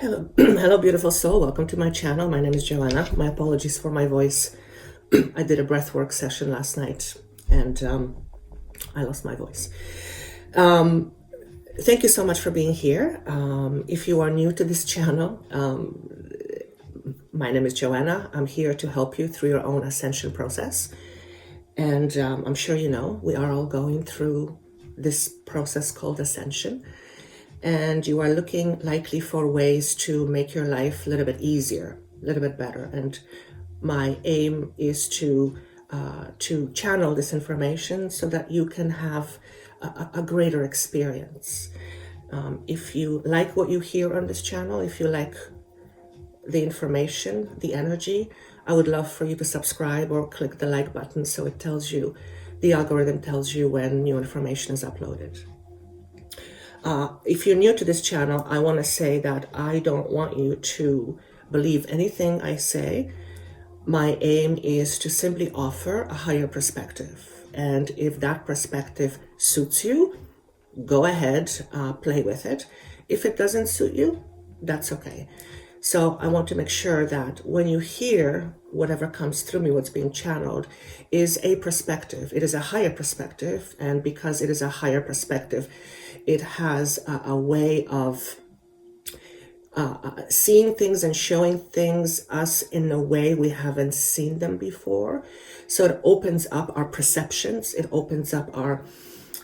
Hello, hello, beautiful soul. Welcome to my channel. My name is Joanna. My apologies for my voice. I did a breathwork session last night and I lost my voice. Thank you so much for being here. If you are new to this channel, my name is Joanna. I'm here to help you through your own ascension process. And I'm sure you know, we are all going through this process called ascension. And you are looking likely for ways to make your life a little bit easier, a little bit better. And my aim is to channel this information so that you can have a greater experience. If you like what you hear on this channel, if you like the information, the energy, I would love for you to subscribe or click the like button so it tells you, the algorithm tells you when new information is uploaded. If you're new to this channel, I want to say that I don't want you to believe anything I say. My aim is to simply offer a higher perspective. And if that perspective suits you, go ahead, play with it. If it doesn't suit you, that's okay. So I want to make sure that when you hear whatever comes through me, what's being channeled, is a perspective. It is a higher perspective. And because it is a higher perspective, it has a way of seeing things and showing things us in a way we haven't seen them before. So it opens up our perceptions. It opens up our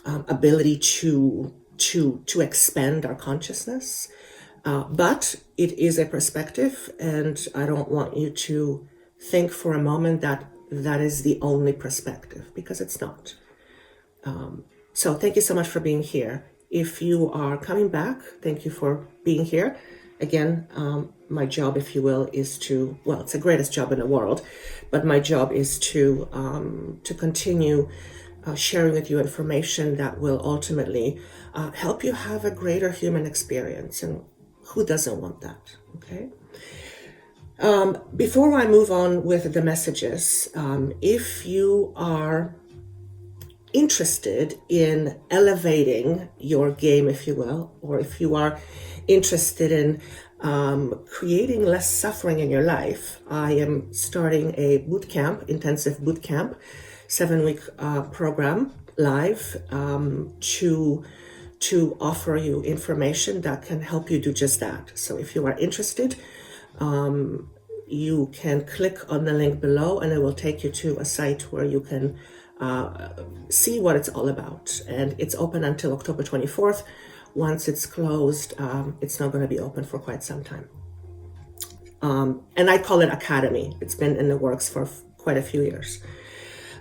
ability to expand our consciousness. But it is a perspective, and I don't want you to think for a moment that that is the only perspective, because it's not. So thank you so much for being here. If you are coming back, thank you for being here. Again, my job, if you will, is to, well, it's the greatest job in the world, but my job is to continue sharing with you information that will ultimately help you have a greater human experience. And who doesn't want that? Okay. Before I move on with the messages, if you are interested in elevating your game, if you will, or if you are interested in creating less suffering in your life, I am starting a boot camp, intensive boot camp, 7-week program live to offer you information that can help you do just that. So if you are interested, you can click on the link below and it will take you to a site where you can see what it's all about. And it's open until October 24th. Once it's closed, it's not going to be open for quite some time. And I call it Academy. It's been in the works for quite a few years.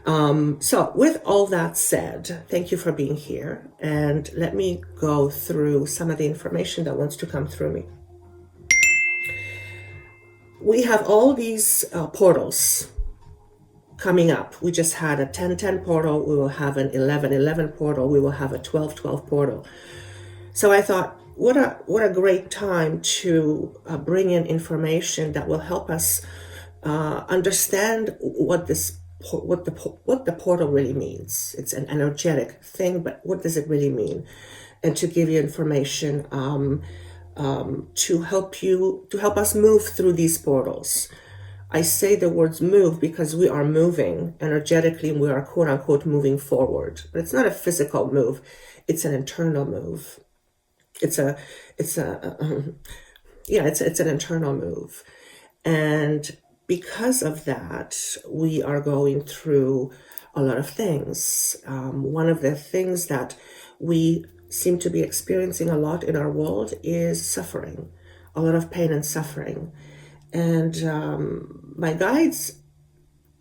So with all that said, thank you for being here. And let me go through some of the information that wants to come through me. We have all these portals coming up. We just had a 10-10 portal. We will have an 11-11 portal. We will have a 12-12 portal. So I thought, what a great time to bring in information that will help us understand what the portal really means. It's an energetic thing, but what does it really mean? And to give you information to help us move through these portals. I say the words move because we are moving energetically, and we are quote unquote moving forward. But it's not a physical move; it's an internal move. It's an internal move, and because of that, we are going through a lot of things. One of the things that we seem to be experiencing a lot in our world is suffering, a lot of pain and suffering. And my guides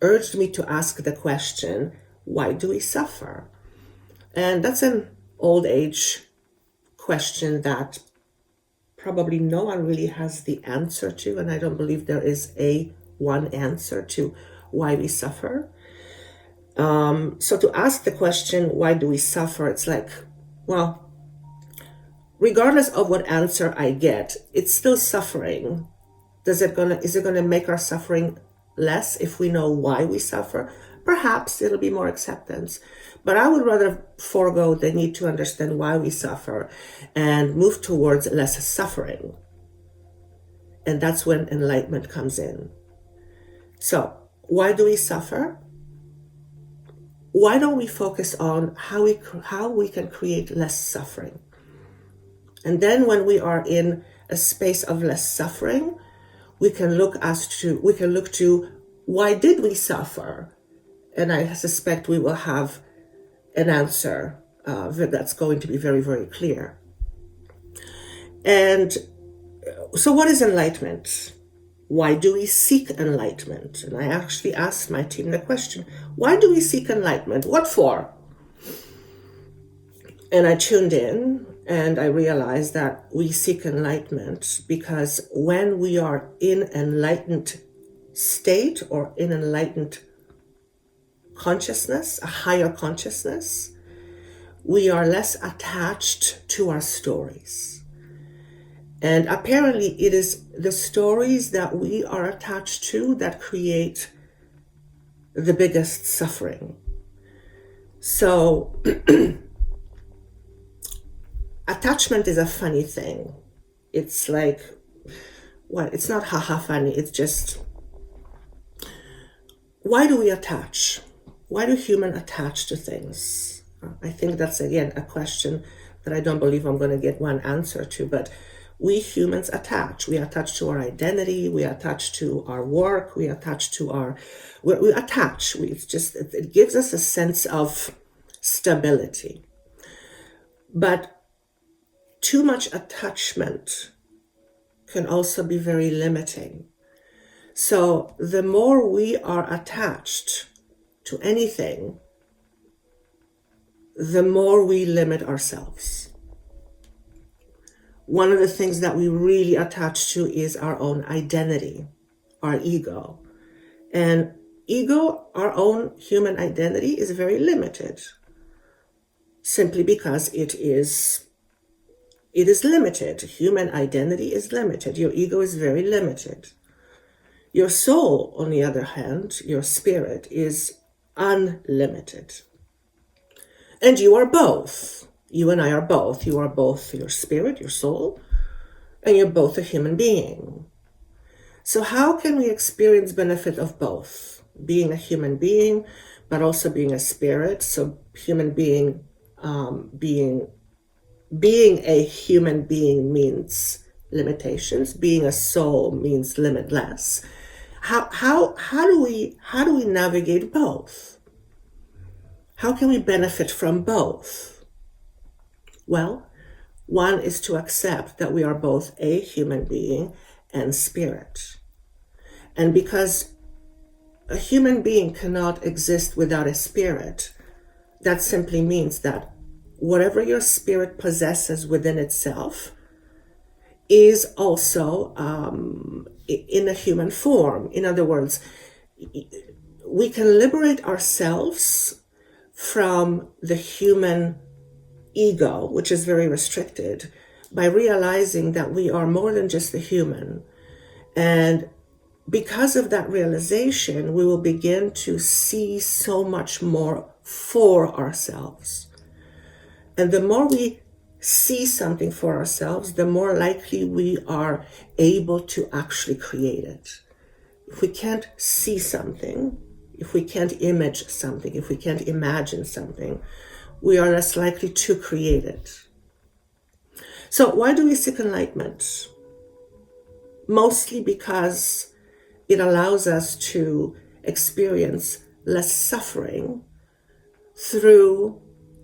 urged me to ask the question, why do we suffer? And that's an old age question that probably no one really has the answer to. And I don't believe there is one answer to why we suffer. So to ask the question, why do we suffer? It's like, well, regardless of what answer I get, it's still suffering. Is it gonna make our suffering less if we know why we suffer? Perhaps it'll be more acceptance. But I would rather forego the need to understand why we suffer and move towards less suffering. And that's when enlightenment comes in. So why do we suffer? Why don't we focus on how we can create less suffering? And then when we are in a space of less suffering, we can look to why did we suffer? And I suspect we will have an answer that's going to be very, very clear. And so what is enlightenment? Why do we seek enlightenment? And I actually asked my team the question, why do we seek enlightenment? What for? And I tuned in and I realized that we seek enlightenment because when we are in enlightened state or in enlightened consciousness, a higher consciousness, we are less attached to our stories. And apparently it is the stories that we are attached to that create the biggest suffering. So attachment is a funny thing. It's like, well, it's not haha funny. It's just, why do we attach? Why do humans attach to things? I think that's, again, a question that I don't believe I'm going to get one answer to, but we humans attach. We attach to our identity. We attach to our work. We attach to we attach. It gives us a sense of stability. But too much attachment can also be very limiting. So the more we are attached to anything, the more we limit ourselves. One of the things that we really attach to is our own identity, our ego. And ego, our own human identity, is very limited, simply because it is limited. Human identity is limited. Your ego is very limited. Your soul, on the other hand, your spirit, is unlimited. And you are both. You and I are both. You are both your spirit, your soul, and you're both a human being. So how can we experience benefit of both? Being a human being, but also being a spirit. So human being, being a human being means limitations. Being a soul means limitless. How do we navigate both? How can we benefit from both? Well, one is to accept that we are both a human being and spirit. And because a human being cannot exist without a spirit, that simply means that whatever your spirit possesses within itself is also in a human form. In other words, we can liberate ourselves from the human ego, which is very restricted, by realizing that we are more than just a human. And because of that realization, we will begin to see so much more for ourselves. And the more we see something for ourselves, the more likely we are able to actually create it. If we can't see something, if we can't image something, if we can't imagine something, we are less likely to create it. So why do we seek enlightenment? Mostly because it allows us to experience less suffering through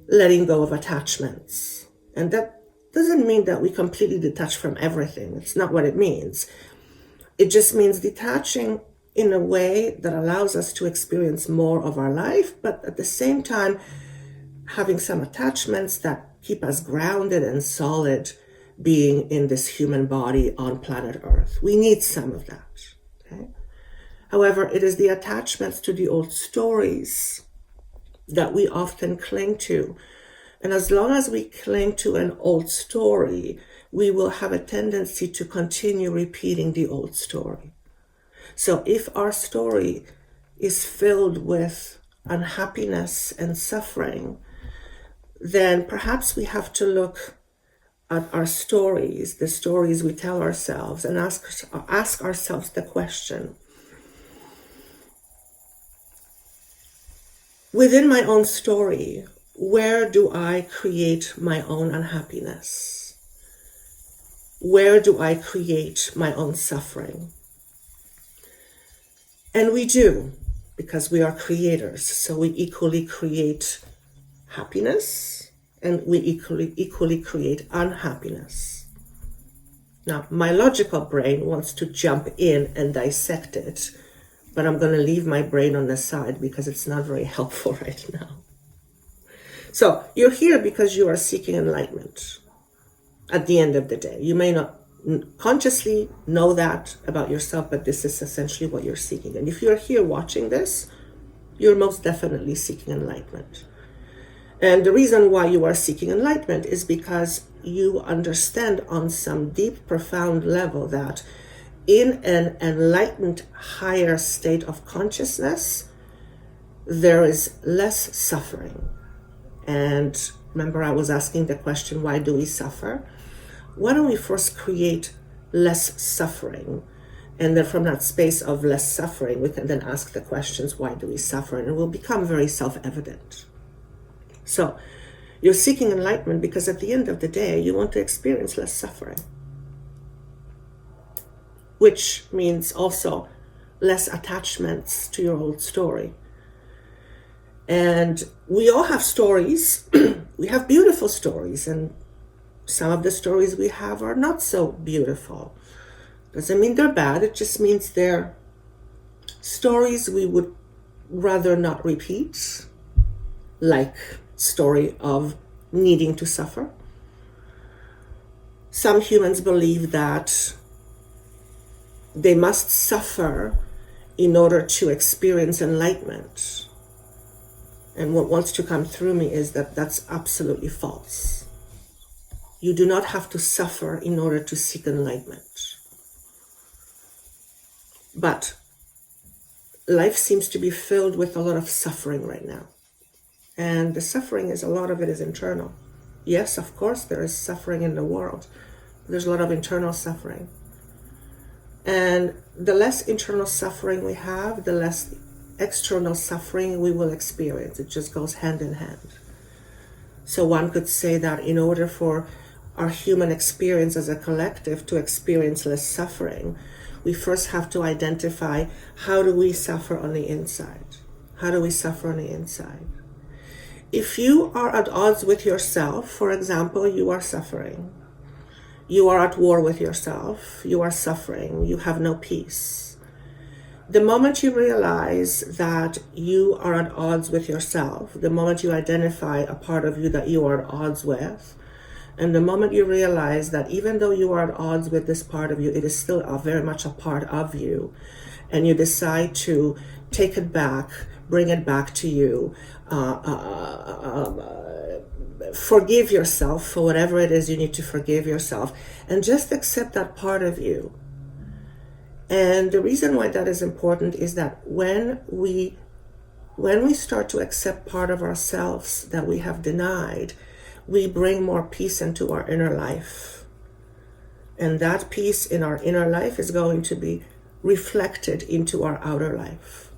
letting go of attachments. And that doesn't mean that we completely detach from everything. It's not what it means. It just means detaching in a way that allows us to experience more of our life, but at the same time, having some attachments that keep us grounded and solid being in this human body on planet Earth. We need some of that. Okay? However, it is the attachments to the old stories that we often cling to. And as long as we cling to an old story, we will have a tendency to continue repeating the old story. So if our story is filled with unhappiness and suffering, then perhaps we have to look at our stories, the stories we tell ourselves, and ask ourselves the question, within my own story, where do I create my own unhappiness? Where do I create my own suffering? And we do, because we are creators. So we equally create happiness and we equally create unhappiness. Now, my logical brain wants to jump in and dissect it, but I'm going to leave my brain on the side because it's not very helpful right now. So you're here because you are seeking enlightenment at the end of the day. You may not consciously know that about yourself, but this is essentially what you're seeking. And if you're here watching this, you're most definitely seeking enlightenment. And the reason why you are seeking enlightenment is because you understand on some deep, profound level that in an enlightened, higher state of consciousness, there is less suffering. And remember, I was asking the question, why do we suffer? Why don't we first create less suffering? And then from that space of less suffering, we can then ask the questions, why do we suffer? And it will become very self-evident. So you're seeking enlightenment because at the end of the day, you want to experience less suffering, which means also less attachments to your old story. And we all have stories. We have beautiful stories, and some of the stories we have are not so beautiful. Doesn't mean they're bad, it just means they're stories we would rather not repeat, like story of needing to suffer. Some humans believe that they must suffer in order to experience enlightenment. And what wants to come through me is that that's absolutely false. You do not have to suffer in order to seek enlightenment. But life seems to be filled with a lot of suffering right now. And the suffering is, a lot of it is internal. Yes, of course, there is suffering in the world. There's a lot of internal suffering. And the less internal suffering we have, the less external suffering we will experience. It just goes hand in hand. So one could say that in order for our human experience as a collective to experience less suffering, we first have to identify, how do we suffer on the inside? How do we suffer on the inside? If you are at odds with yourself, for example, you are suffering. You are at war with yourself. You are suffering. You have no peace. The moment you realize that you are at odds with yourself, the moment you identify a part of you that you are at odds with, and the moment you realize that even though you are at odds with this part of you, it is still very much a part of you, and you decide to take it back, bring it back to you, forgive yourself for whatever it is you need to forgive yourself, and just accept that part of you. And the reason why that is important is that when we start to accept part of ourselves that we have denied, we bring more peace into our inner life. And that peace in our inner life is going to be reflected into our outer life.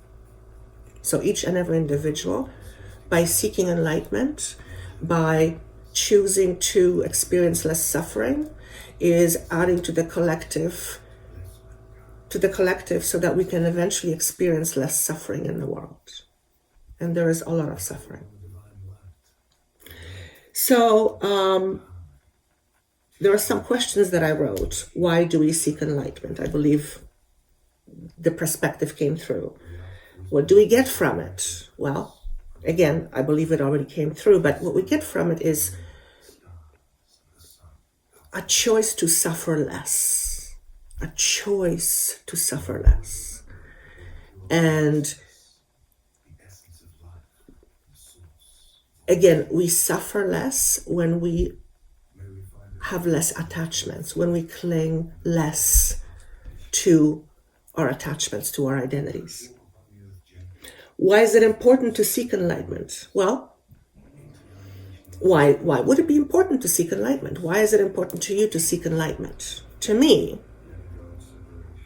So each and every individual, by seeking enlightenment, by choosing to experience less suffering, is adding to the collective so that we can eventually experience less suffering in the world. And there is a lot of suffering. So there are some questions that I wrote. Why do we seek enlightenment? I believe the perspective came through. What do we get from it? Well, again, I believe it already came through, but what we get from it is a choice to suffer less. A choice to suffer less. And again, we suffer less when we have less attachments, when we cling less to our attachments, to our identities. Why is it important to seek enlightenment? Well, Why would it be important to seek enlightenment? Why is it important to you to seek enlightenment? To me,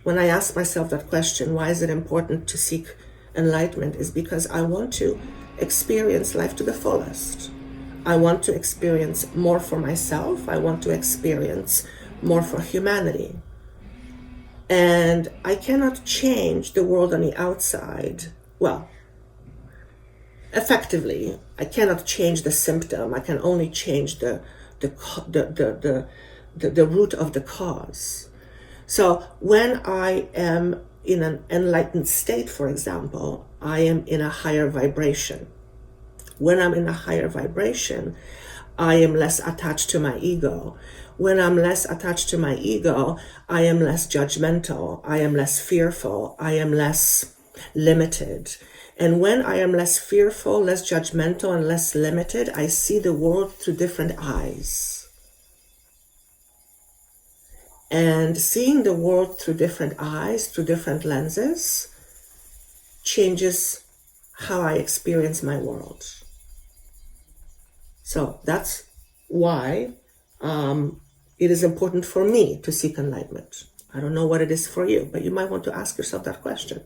when I ask myself that question, why is it important to seek enlightenment, is because I want to experience life to the fullest. I want to experience more for myself. I want to experience more for humanity. And I cannot change the world on the outside. Well, effectively, I cannot change the symptom. I can only change the root of the cause. So when I am in an enlightened state, for example, I am in a higher vibration. When I'm in a higher vibration, I am less attached to my ego. When I'm less attached to my ego, I am less judgmental. I am less fearful. I am less limited. And when I am less fearful, less judgmental, and less limited, I see the world through different eyes. And seeing the world through different eyes, through different lenses, changes how I experience my world. So that's why it is important for me to seek enlightenment. I don't know what it is for you, but you might want to ask yourself that question.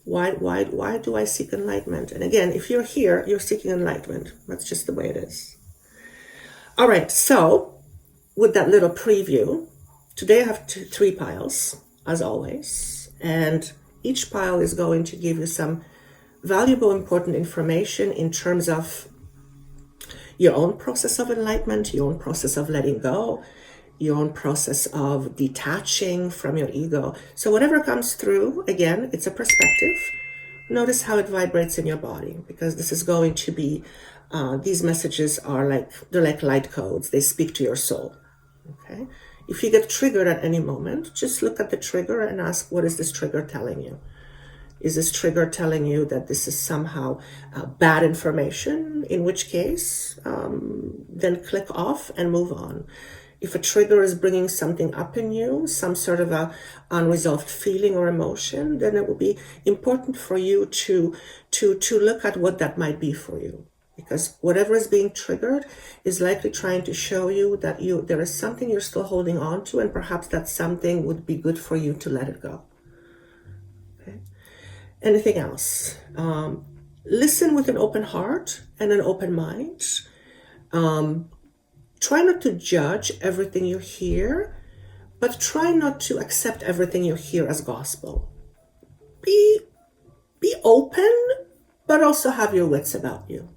Why do I seek enlightenment? And again, if you're here, you're seeking enlightenment. That's just the way it is. All right, so with that little preview, today I have three piles, as always, and each pile is going to give you some valuable, important information in terms of your own process of enlightenment, your own process of letting go, your own process of detaching from your ego. So whatever comes through, again, it's a perspective. Notice how it vibrates in your body, because this is going to be, these messages are they're like light codes. They speak to your soul, okay? If you get triggered at any moment, just look at the trigger and ask, what is this trigger telling you? Is this trigger telling you that this is somehow bad information? In which case, then click off and move on. If a trigger is bringing something up in you, some sort of a unresolved feeling or emotion, then it will be important for you to look at what that might be for you. Because whatever is being triggered is likely trying to show you that there is something you're still holding on to, and perhaps that something would be good for you to let it go. Okay. Anything else? Listen with an open heart and an open mind. Try not to judge everything you hear, but try not to accept everything you hear as gospel. Be open, but also have your wits about you.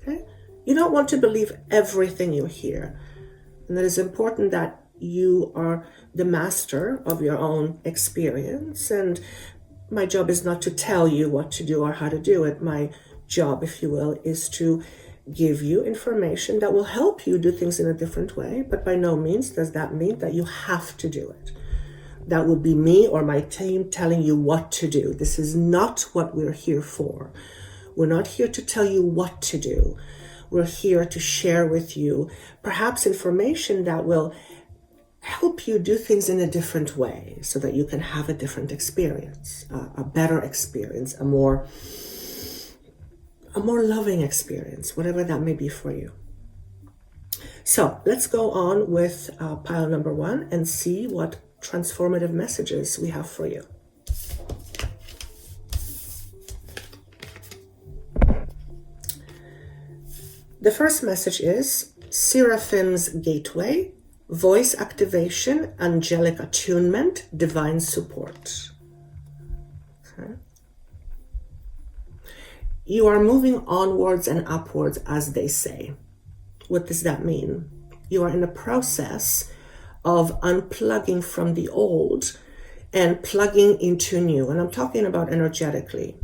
Okay? You don't want to believe everything you hear. And it is important that you are the master of your own experience. And my job is not to tell you what to do or how to do it. My job, if you will, is to give you information that will help you do things in a different way. But by no means does that mean that you have to do it. That would be me or my team telling you what to do. This is not what we're here for. We're not here to tell you what to do. We're here to share with you perhaps information that will help you do things in a different way so that you can have a different experience, a better experience, a more loving experience, whatever that may be for you. So let's go on with pile number 1 and see what transformative messages we have for you. The first message is Seraphim's Gateway, Voice Activation, Angelic Attunement, Divine Support. Okay. You are moving onwards and upwards, as they say. What does that mean? You are in a process of unplugging from the old and plugging into new. And I'm talking about energetically.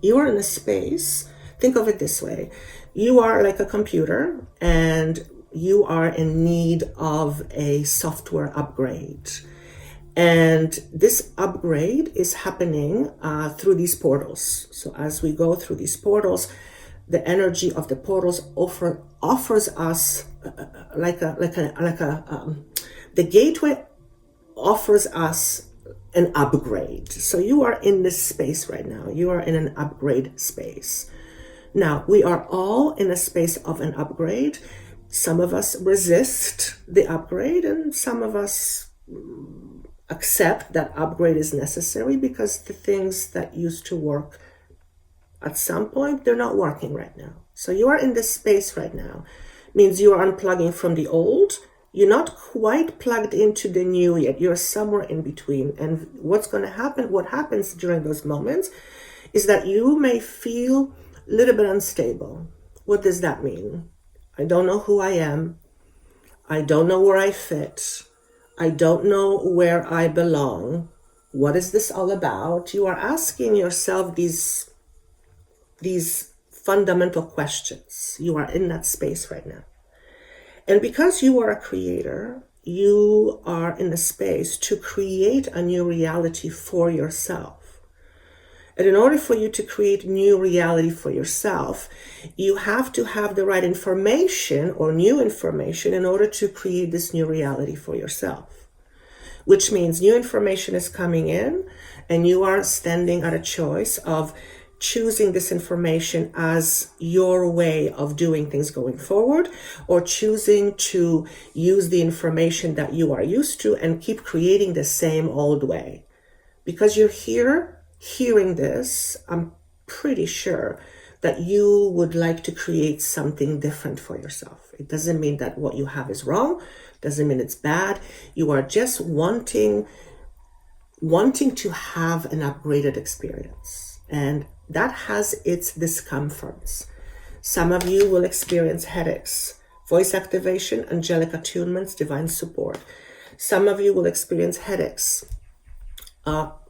You are in a space, think of it this way. You are like a computer and you are in need of a software upgrade. And this upgrade is happening through these portals. So as we go through these portals, the energy of the portals offers us the gateway offers us an upgrade. So you are in this space right now. You are in an upgrade space. Now, we are all in a space of an upgrade. Some of us resist the upgrade, and some of us accept that upgrade is necessary because the things that used to work at some point, they're not working right now. So you are in this space right now. Means you are unplugging from the old. You're not quite plugged into the new yet. You're somewhere in between. And what's going to happen, what happens during those moments is that you may feel a little bit unstable. What does that mean? I don't know who I am. I don't know where I fit. I don't know where I belong. What is this all about? You are asking yourself these fundamental questions. You are in that space right now. And because you are a creator, you are in a space to create a new reality for yourself. And in order for you to create new reality for yourself, you have to have the right information or new information in order to create this new reality for yourself. Which means new information is coming in and you are standing at a choice of choosing this information as your way of doing things going forward, or choosing to use the information that you are used to and keep creating the same old way. Because you're here hearing this, I'm pretty sure that you would like to create something different for yourself. It doesn't mean that what you have is wrong, doesn't mean it's bad. You are just wanting to have an upgraded experience. And that has its discomforts. Some of you will experience headaches, voice activation, angelic attunements, divine support. Some of you will experience headaches.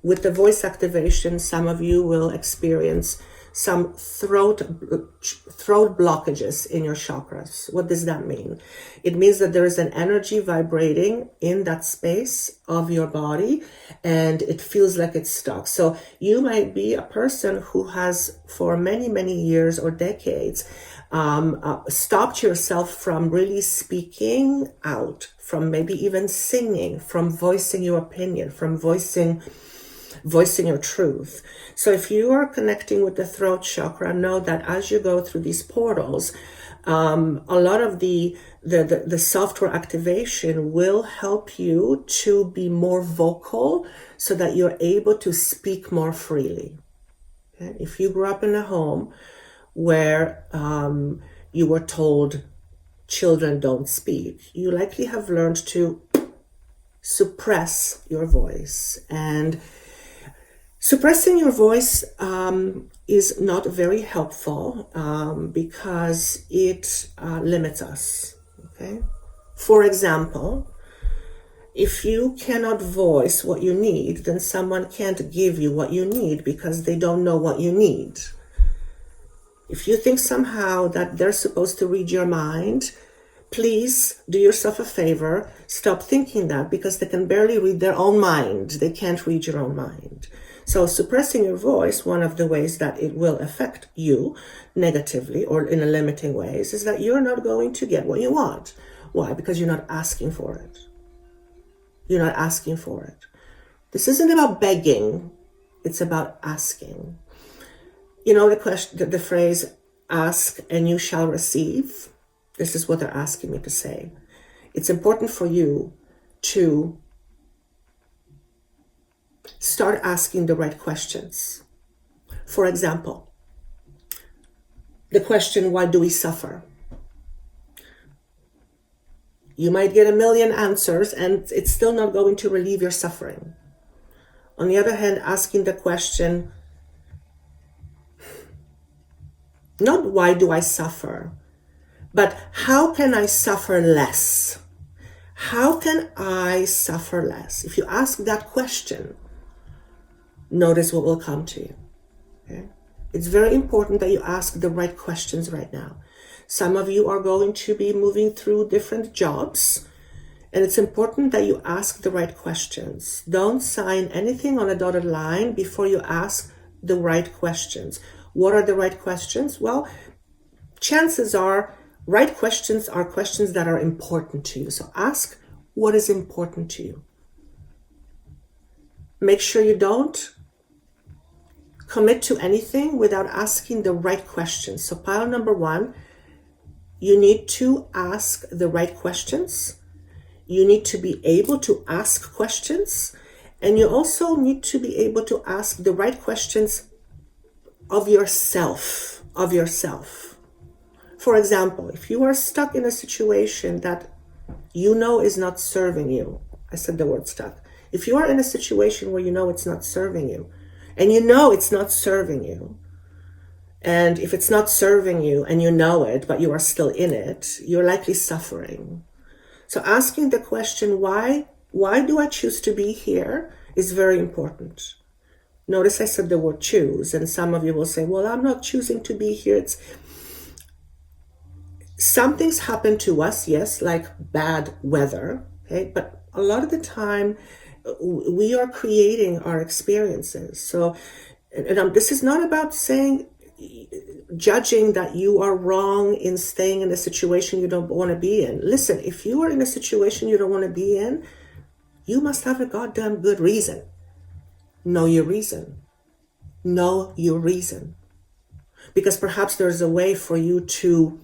With the voice activation, some of you will experience some throat blockages in your chakras. What does that mean? It means that there is an energy vibrating in that space of your body and it feels like it's stuck. So you might be a person who has for many, many years or decades stopped yourself from really speaking out, from maybe even singing, from voicing your opinion, from voicing your truth. So if you are connecting with the throat chakra, know that as you go through these portals, a lot of the software activation will help you to be more vocal so that you're able to speak more freely. Okay? If you grew up in a home where you were told children don't speak, you likely have learned to suppress your voice. And suppressing your voice is not very helpful because it limits us. Okay? For example, if you cannot voice what you need, then someone can't give you what you need because they don't know what you need. If you think somehow that they're supposed to read your mind, please do yourself a favor, stop thinking that, because they can barely read their own mind. They can't read your own mind. So suppressing your voice, one of the ways that it will affect you negatively or in a limiting ways, is that you're not going to get what you want. Why? Because you're not asking for it. You're not asking for it. This isn't about begging. It's about asking. You know the phrase, ask and you shall receive? This is what they're asking me to say. It's important for you to start asking the right questions. For example, the question, why do we suffer? You might get a million answers and it's still not going to relieve your suffering. On the other hand, asking the question, not why do I suffer, but how can I suffer less? How can I suffer less? If you ask that question, notice what will come to you. Okay? It's very important that you ask the right questions right now. Some of you are going to be moving through different jobs, and it's important that you ask the right questions. Don't sign anything on a dotted line before you ask the right questions. What are the right questions? Well, chances are right questions are questions that are important to you. So ask what is important to you. Make sure you don't commit to anything without asking the right questions. So pile number one, you need to ask the right questions. You need to be able to ask questions. And you also need to be able to ask the right questions of yourself, For example, if you are stuck in a situation that you know is not serving you, I said the word stuck. If you are in a situation where you know it's not serving you, and you know it's not serving you, and if it's not serving you and you know it, but you are still in it, you're likely suffering. So asking the question, why do I choose to be here, is very important. Notice I said the word choose, and some of you will say, well, I'm not choosing to be here. Some things happen to us, yes, like bad weather, okay? But a lot of the time, we are creating our experiences. So, this is not about judging that you are wrong in staying in a situation you don't want to be in. Listen, if you are in a situation you don't want to be in, you must have a goddamn good reason. Know your reason. Know your reason. Because perhaps there's a way for you to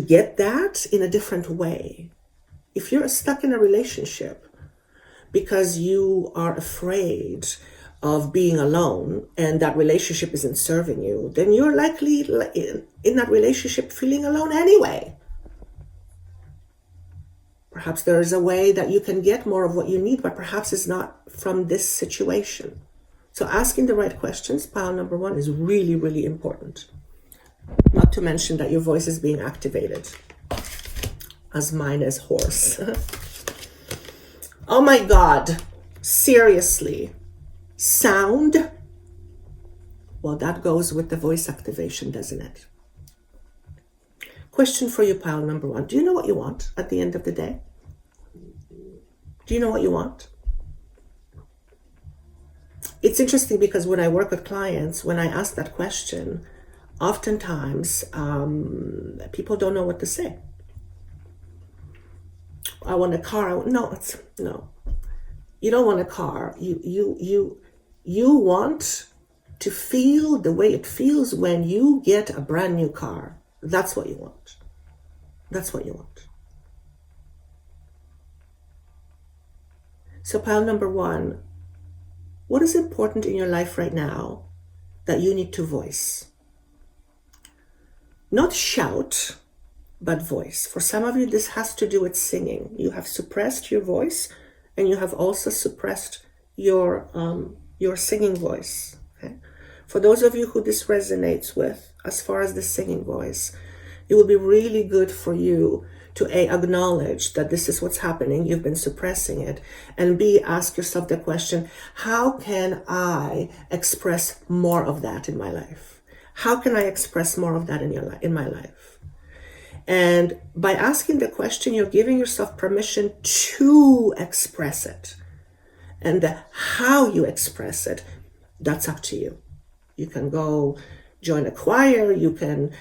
get that in a different way. If you're stuck in a relationship because you are afraid of being alone and that relationship isn't serving you, then you're likely in that relationship feeling alone anyway. Perhaps there is a way that you can get more of what you need, but perhaps it's not from this situation. So asking the right questions, pile number one, is really, really important. Not to mention that your voice is being activated, as mine is hoarse. Oh my God, seriously. Sound, well, that goes with the voice activation, doesn't it? Question for you, pile number one. Do you know what you want at the end of the day? Do you know what you want? It's interesting because when I work with clients, when I ask that question, oftentimes people don't know what to say. I want a car. No. You don't want a car. You want to feel the way it feels when you get a brand new car. That's what you want. That's what you want. So pile number one, what is important in your life right now that you need to voice? Not shout, but voice. For some of you, this has to do with singing. You have suppressed your voice, and you have also suppressed your singing voice. Okay? For those of you who this resonates with, as far as the singing voice, it will be really good for you to A, acknowledge that this is what's happening, you've been suppressing it, and B, ask yourself the question, how can I express more of that in my life? How can I express more of that in my life? And by asking the question, you're giving yourself permission to express it. And how you express it, that's up to you. You can go join a choir, you can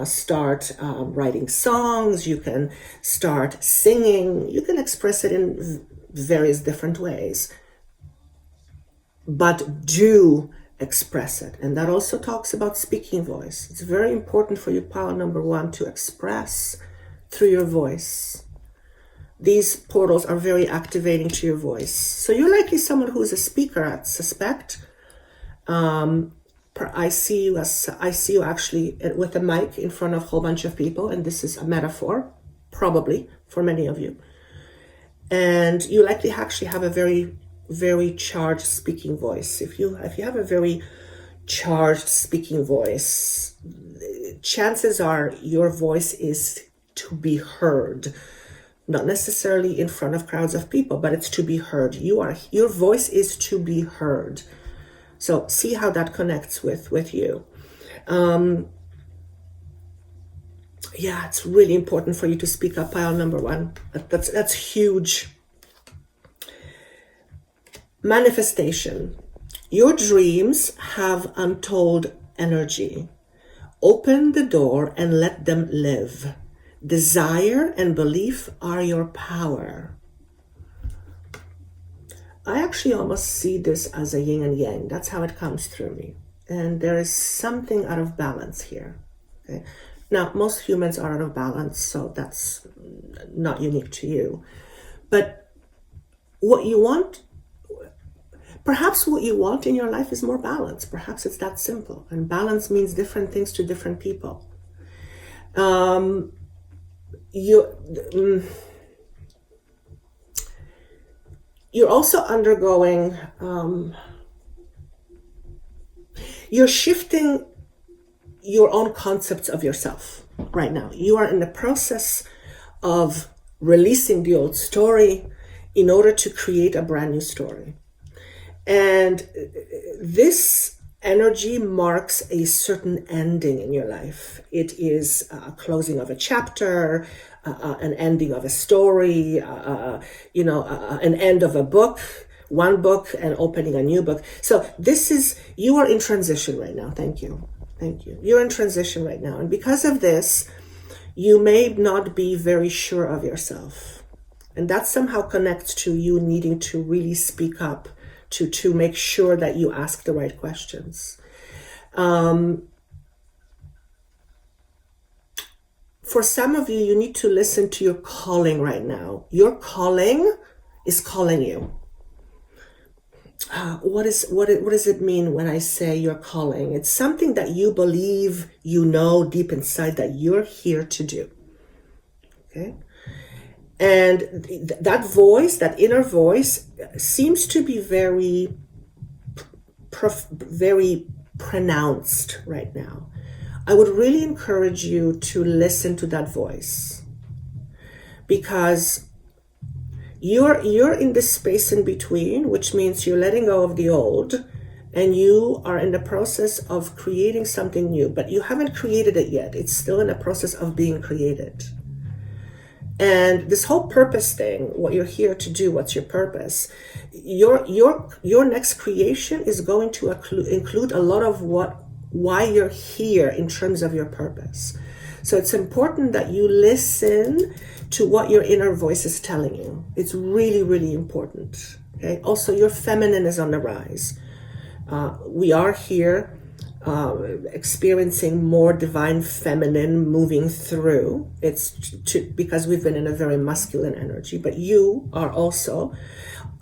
start writing songs, you can start singing, you can express it in various different ways. But do express it. And that also talks about speaking voice. It's very important for you, pile number one, to express through your voice. These portals are very activating to your voice. So you're likely someone who's a speaker, I suspect. I see you actually with a mic in front of a whole bunch of people, and this is a metaphor, probably, for many of you. And you likely actually have a very, very charged speaking voice. If you have a very charged speaking voice, chances are your voice is to be heard. Not necessarily in front of crowds of people, but it's to be heard. Your voice is to be heard. So see how that connects with you. Yeah, it's really important for you to speak up, pile number one. That's huge. Manifestation. Your dreams have untold energy. Open the door and let them live. Desire and belief are your power. I actually almost see this as a yin and yang. That's how it comes through me. And there is something out of balance here. Okay? Now, most humans are out of balance, so that's not unique to you. But what you want, perhaps what you want in your life is more balance. Perhaps it's that simple. And balance means different things to different people. You're also undergoing, you're shifting your own concepts of yourself right now. You are in the process of releasing the old story in order to create a brand new story. And this energy marks a certain ending in your life. It is a closing of a chapter, an ending of a story, an end of a book, one book, and opening a new book. So you are in transition right now. Thank you. You're in transition right now. And because of this, you may not be very sure of yourself. And that somehow connects to you needing to really speak up, to make sure that you ask the right questions. For some of you, you need to listen to your calling right now. Your calling is calling you. What does it mean when I say your calling? It's something that you believe, you know deep inside that you're here to do. Okay? And that voice, that inner voice, seems to be very pronounced right now. I would really encourage you to listen to that voice, because you're in this space in between, which means you're letting go of the old and you are in the process of creating something new, but you haven't created it yet. It's still in the process of being created. And this whole purpose thing, what you're here to do, what's your purpose? Your next creation is going to include a lot of why you're here in terms of your purpose. So it's important that you listen to what your inner voice is telling you. It's really, really important. Okay. Also, your feminine is on the rise. We are here experiencing more divine feminine moving through. It's because we've been in a very masculine energy, but you are also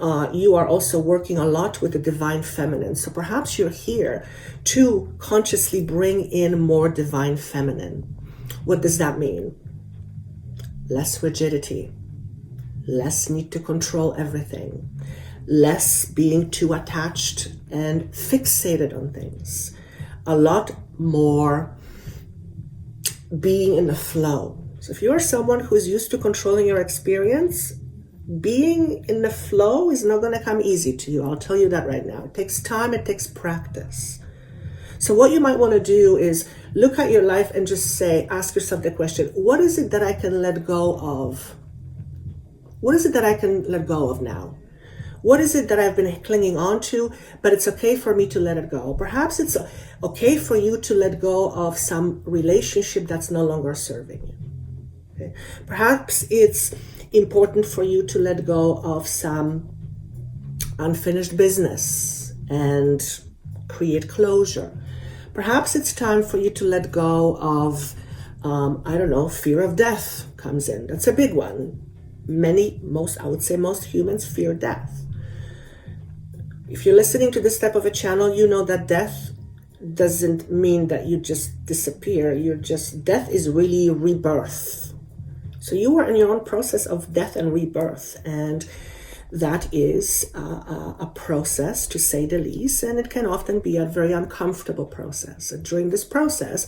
working a lot with the divine feminine. So perhaps you're here to consciously bring in more divine feminine. What does that mean? Less rigidity, less need to control everything, less being too attached and fixated on things. A lot more being in the flow. So if you're someone who's used to controlling your experience, being in the flow is not going to come easy to you. I'll tell you that right now. It takes time, it takes practice. So what you might want to do is look at your life and just ask yourself the question, what is it that I can let go of? What is it that I can let go of now? What is it that I've been clinging on to, but it's okay for me to let it go? Perhaps it's okay for you to let go of some relationship that's no longer serving you. Okay? Perhaps it's important for you to let go of some unfinished business and create closure. Perhaps it's time for you to let go of, fear of death comes in. That's a big one. I would say most humans fear death. If you're listening to this type of a channel, you know that death doesn't mean that you just disappear. Death is really rebirth. So you are in your own process of death and rebirth. And that is a process, to say the least, and it can often be a very uncomfortable process. And during this process,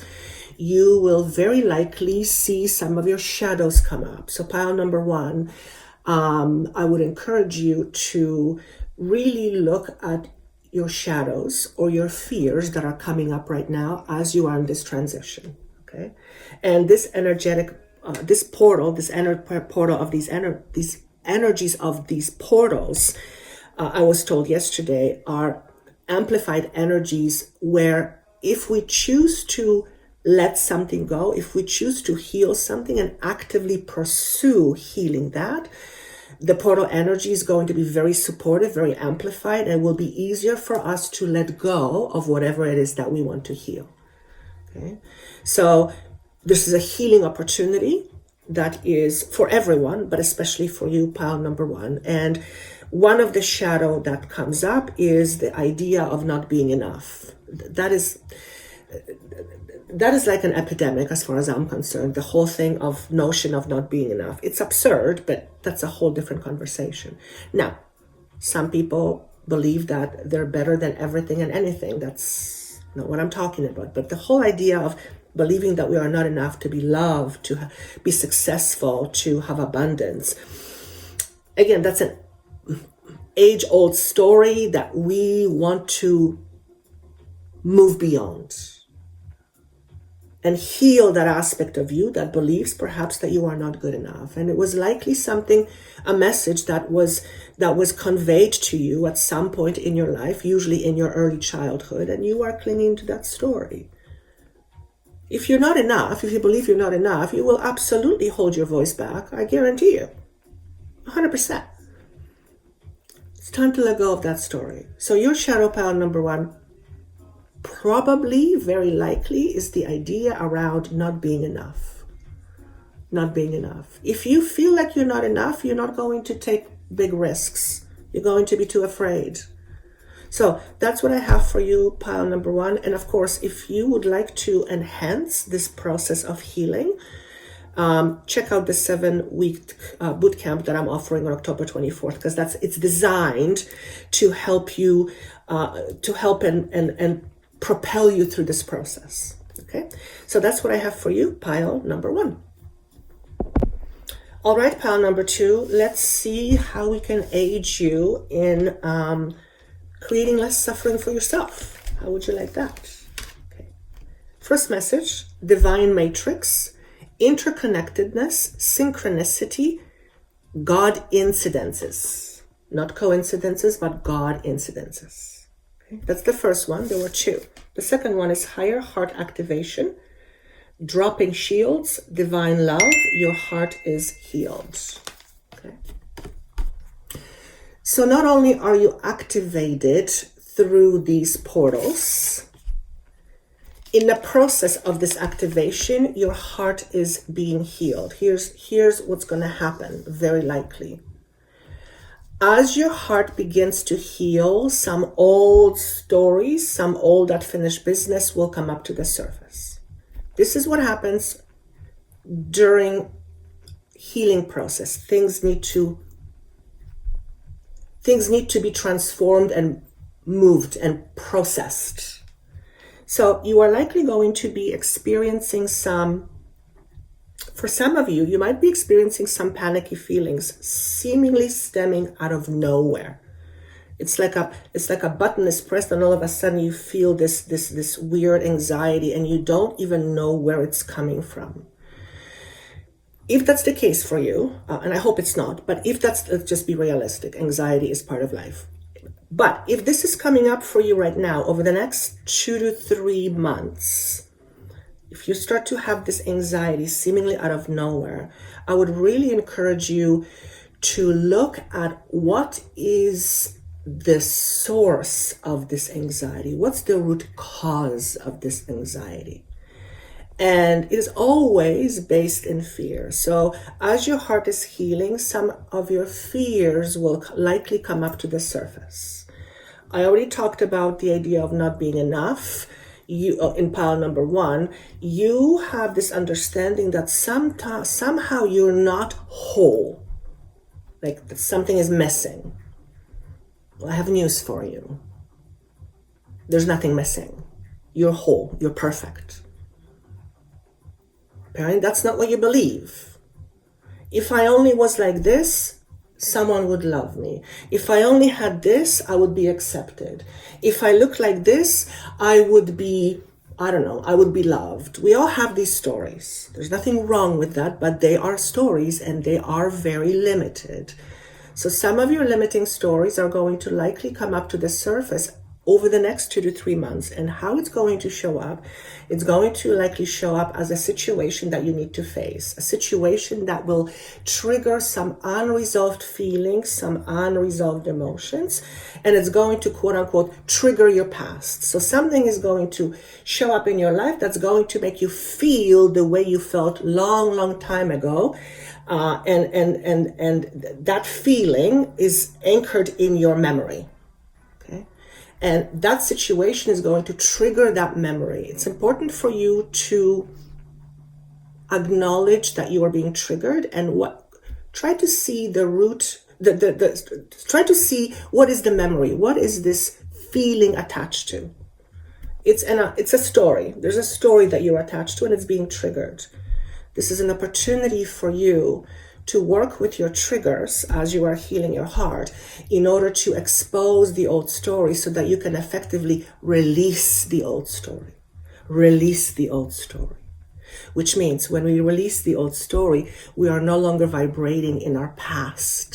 you will very likely see some of your shadows come up. So pile number one, I would encourage you to really look at your shadows or your fears that are coming up right now as you are in this transition. Okay, and this energetic, this portal of these energies of these portals, I was told yesterday, are amplified energies where if we choose to let something go, if we choose to heal something and actively pursue healing that, The portal energy is going to be very supportive, very amplified, and will be easier for us to let go of whatever it is that we want to heal. Okay, so this is a healing opportunity that is for everyone, but especially for you, pile number one. And one of the shadow that comes up is the idea of not being enough. That is like an epidemic as far as I'm concerned. The whole thing of notion of not being enough. It's absurd, but that's a whole different conversation. Now, some people believe that they're better than everything and anything. That's not what I'm talking about. But the whole idea of believing that we are not enough to be loved, to be successful, to have abundance. Again, that's an age-old story that we want to move beyond and heal that aspect of you that believes perhaps that you are not good enough. And it was likely a message that was conveyed to you at some point in your life, usually in your early childhood, and you are clinging to that story. If you're not enough, if you believe you're not enough, you will absolutely hold your voice back. I guarantee you. 100%. It's time to let go of that story. So your shadow pile number one probably, very likely, is the idea around not being enough. Not being enough. If you feel like you're not enough, you're not going to take big risks. You're going to be too afraid. So that's what I have for you, pile number one. And of course, if you would like to enhance this process of healing, check out the 7-week bootcamp that I'm offering on October 24th, because it's designed to help you, and propel you through this process. Okay, so that's what I have for you, pile number one. All right, pile number two, let's see how we can aid you in creating less suffering for yourself. How would you like that? Okay. First message, divine matrix, interconnectedness, synchronicity, God incidences. Not coincidences, but God incidences. Okay. That's the first one. There were two. The second one is higher heart activation, dropping shields, divine love, your heart is healed. Okay. So not only are you activated through these portals, in the process of this activation, your heart is being healed. Here's what's going to happen, very likely. As your heart begins to heal, some old stories, some old unfinished business will come up to the surface. This is what happens during healing process. Things need to be transformed and moved and processed. So you are likely going to be experiencing for some of you, you might be experiencing some panicky feelings seemingly stemming out of nowhere. It's like a button is pressed and all of a sudden you feel this weird anxiety and you don't even know where it's coming from. If that's the case for you, and I hope it's not, but if let's just be realistic, anxiety is part of life. But if this is coming up for you right now, over the next 2 to 3 months, if you start to have this anxiety seemingly out of nowhere, I would really encourage you to look at what is the source of this anxiety. What's the root cause of this anxiety? And it is always based in fear. So as your heart is healing, some of your fears will likely come up to the surface. I already talked about the idea of not being enough. In pile number one, you have this understanding that somehow you're not whole, like that something is missing. Well, I have news for you. There's nothing missing. You're whole. You're perfect. Apparently, that's not what you believe. If I only was like this, someone would love me. If I only had this, I would be accepted. If I look like this, I would be loved. We all have these stories. There's nothing wrong with that, but they are stories and they are very limited. So some of your limiting stories are going to likely come up to the surface over the next 2 to 3 months. And how it's going to show up, it's going to likely show up as a situation that you need to face, a situation that will trigger some unresolved feelings, some unresolved emotions, and it's going to, quote unquote, trigger your past. So something is going to show up in your life that's going to make you feel the way you felt long time ago. And that feeling is anchored in your memory. Okay. And that situation is going to trigger that memory. It's important for you to acknowledge that you are being triggered and try to see the root, try to see what is the memory, what is this feeling attached to. It's a story. There's a story that you're attached to and it's being triggered. This is an opportunity for you to work with your triggers as you are healing your heart in order to expose the old story so that you can effectively release the old story. Release the old story. Which means when we release the old story, we are no longer vibrating in our past.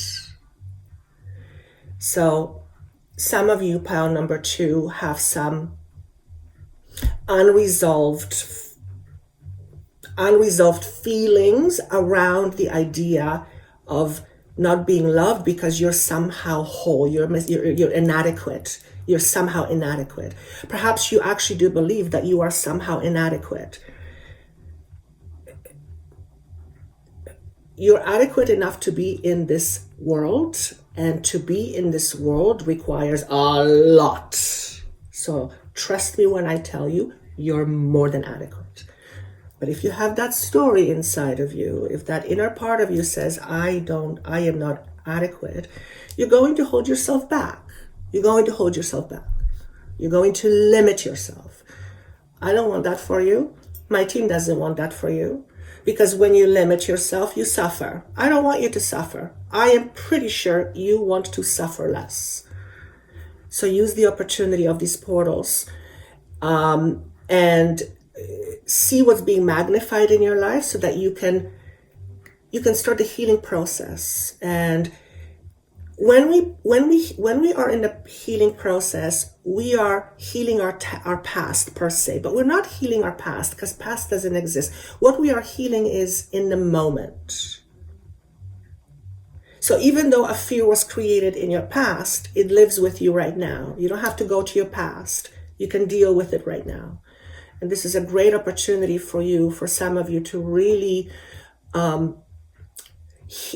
So some of you, pile number 2, have some unresolved feelings around the idea of not being loved because you're somehow whole, you're inadequate, you're somehow inadequate. Perhaps you actually do believe that you are somehow inadequate. You're adequate enough to be in this world, and to be in this world requires a lot. So trust me when I tell you, you're more than adequate. But if you have that story inside of you, if that inner part of you says, I am not adequate, you're going to hold yourself back. You're going to hold yourself back. You're going to limit yourself. I don't want that for you. My team doesn't want that for you. Because when you limit yourself, you suffer. I don't want you to suffer. I am pretty sure you want to suffer less. So use the opportunity of these portals and see what's being magnified in your life so that you can start the healing process. And when we are in the healing process, we are healing our past per se, but we're not healing our past because past doesn't exist. What we are healing is in the moment. So even though a fear was created in your past, it lives with you right now. You don't have to go to your past. You can deal with it right now. And this is a great opportunity for you, for some of you, to really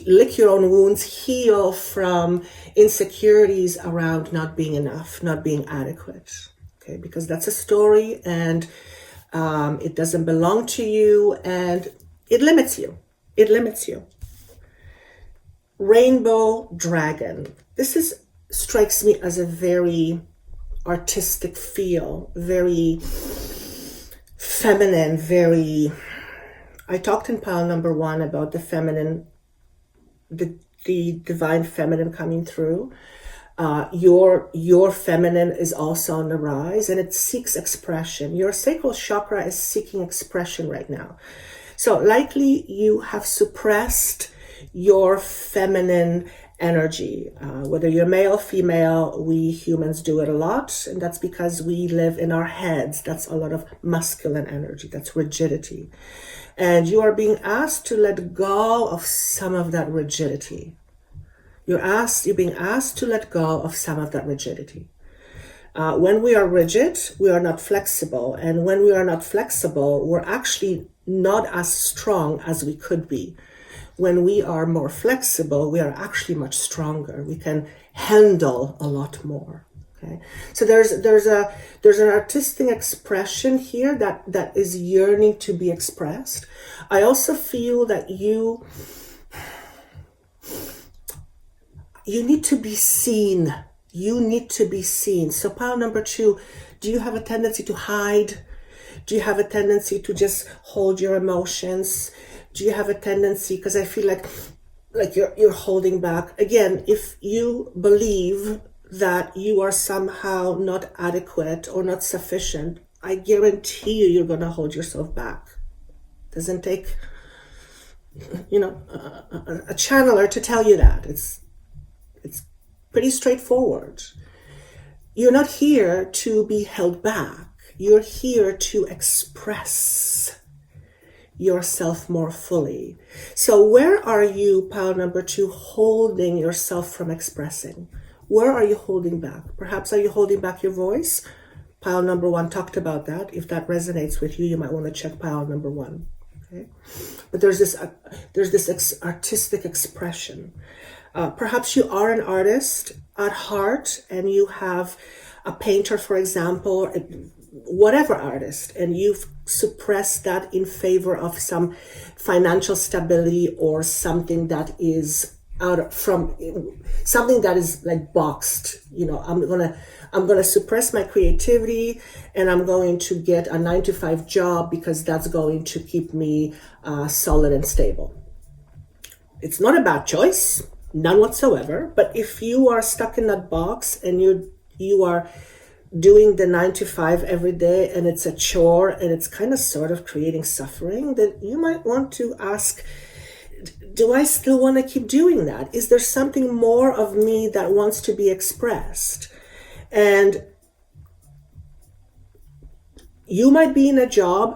lick your own wounds, heal from insecurities around not being enough, not being adequate. Okay, because that's a story and it doesn't belong to you and it limits you. It limits you. Rainbow dragon. This strikes me as a very artistic feel, very feminine, I talked in pile number 1 about the feminine, the divine feminine coming through. Your feminine is also on the rise and it seeks expression. Your sacral chakra is seeking expression right now. So likely you have suppressed your feminine energy, whether you're male, female, we humans do it a lot. And that's because we live in our heads. That's a lot of masculine energy. That's rigidity. And you are being asked to let go of some of that rigidity. You're being asked to let go of some of that rigidity. When we are rigid, we are not flexible. And when we are not flexible, we're actually not as strong as we could be. When we are more flexible, we are actually much stronger. We can handle a lot more. Okay, so there's an artistic expression here that is yearning to be expressed. I also feel that you need to be seen. You need to be seen. So pile number 2, do you have a tendency to hide? Do you have a tendency to just hold your emotions? Do you have a tendency, because I feel like you're holding back. Again, if you believe that you are somehow not adequate or not sufficient, I guarantee you're going to hold yourself back. Doesn't take, a channeler to tell you that. It's pretty straightforward. You're not here to be held back. You're here to express yourself more fully. So where are you, pile number 2, holding yourself from expressing? Where are you holding back? Perhaps are you holding back your voice? Pile number 1 talked about that. If that resonates with you, you might want to check pile number 1. Okay? But there's this artistic expression. Perhaps you are an artist at heart, and you have a painter, for example, whatever artist, and you've suppressed that in favor of some financial stability or something that is something that is like boxed. I'm gonna suppress my creativity, and I'm going to get a 9-to-5 job because that's going to keep me solid and stable. It's not a bad choice, none whatsoever. But if you are stuck in that box and you are doing the 9-to-5 every day, and it's a chore, and it's kind of sort of creating suffering, then you might want to ask, do I still want to keep doing that? Is there something more of me that wants to be expressed? And you might be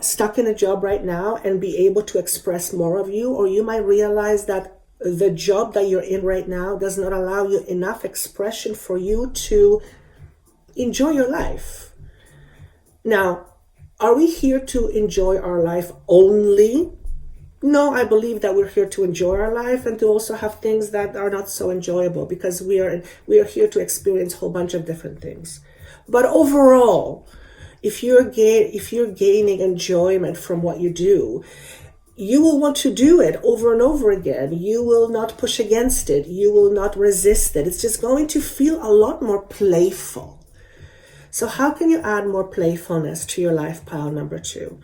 stuck in a job right now, and be able to express more of you, or you might realize that the job that you're in right now does not allow you enough expression for you to enjoy your life. Now, are we here to enjoy our life only? No, I believe that we're here to enjoy our life and to also have things that are not so enjoyable, because we are here to experience a whole bunch of different things. But overall, if you're gaining enjoyment from what you do, you will want to do it over and over again. You will not push against it. You will not resist it. It's just going to feel a lot more playful. So how can you add more playfulness to your life, pile number 2?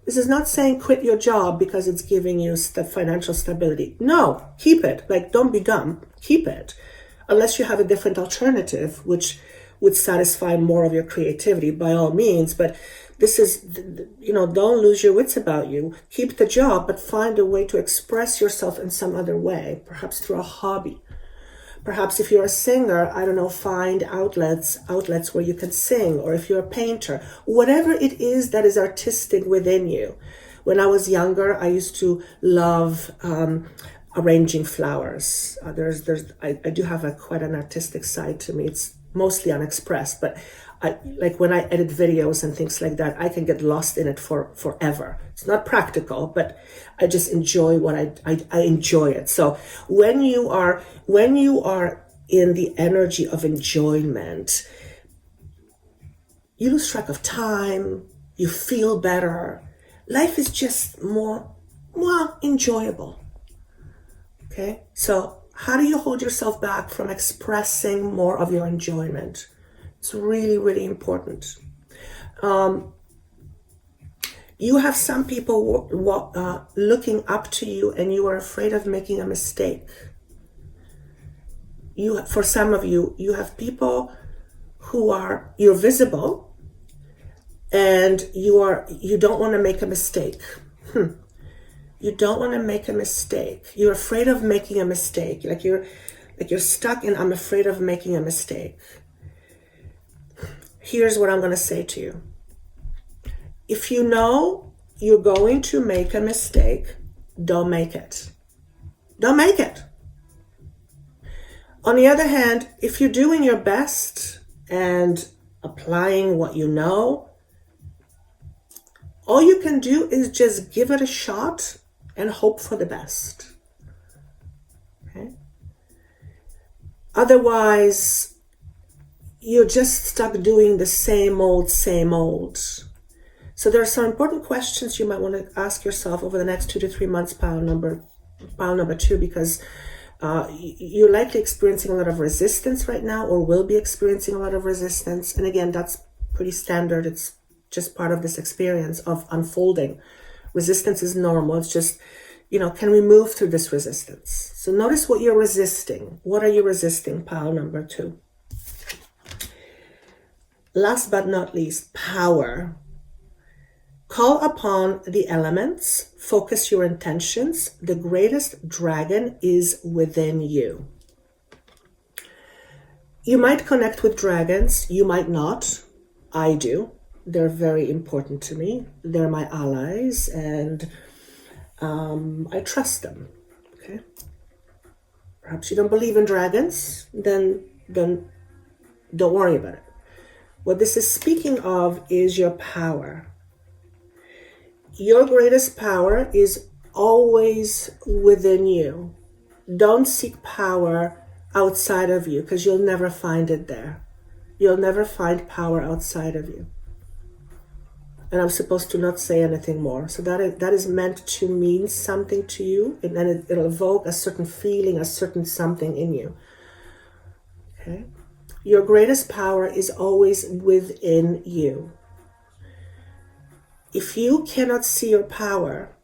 This is not saying quit your job because it's giving you financial stability. No, keep it. Don't be dumb. Keep it. Unless you have a different alternative, which would satisfy more of your creativity, by all means. But this is, don't lose your wits about you. Keep the job, but find a way to express yourself in some other way, perhaps through a hobby. Perhaps if you're a singer, find outlets where you can sing, or if you're a painter, whatever it is that is artistic within you. When I was younger, I used to love arranging flowers. I do have quite an artistic side to me. It's mostly unexpressed, but when I edit videos and things like that, I can get lost in it forever. It's not practical, but I just enjoy I enjoy it. So when you are in the energy of enjoyment, you lose track of time, you feel better. Life is just more enjoyable. Okay? So how do you hold yourself back from expressing more of your enjoyment? It's really, really important. You have some people looking up to you, and you are afraid of making a mistake. For some of you, you have people you're visible, and you don't want to make a mistake. You don't want to make a mistake. You're afraid of making a mistake. You're stuck in, I'm afraid of making a mistake. Here's what I'm going to say to you. If you know you're going to make a mistake, don't make it. Don't make it. On the other hand, if you're doing your best and applying what you know, all you can do is just give it a shot and hope for the best. Okay? Otherwise, you're just stuck doing the same old. So there are some important questions you might want to ask yourself over the next 2 to 3 months, pile number 2, because you're likely experiencing a lot of resistance right now, or will be experiencing a lot of resistance. And again, that's pretty standard. It's just part of this experience of unfolding. Resistance is normal. It's just, can we move through this resistance? So notice what you're resisting. What are you resisting, pile number 2? Last but not least, power. Call upon the elements. Focus your intentions. The greatest dragon is within you. You might connect with dragons, you might not. I do. They're very important to me. They're my allies, and I trust them. Okay. Perhaps you don't believe in dragons, then don't worry about it. What this is speaking of is your power. Your greatest power is always within you. Don't seek power outside of you, because you'll never find it there. You'll never find power outside of you. And I'm supposed to not say anything more. So that is meant to mean something to you, and then it'll evoke a certain feeling, a certain something in you. Okay? Your greatest power is always within you. If you cannot see your power,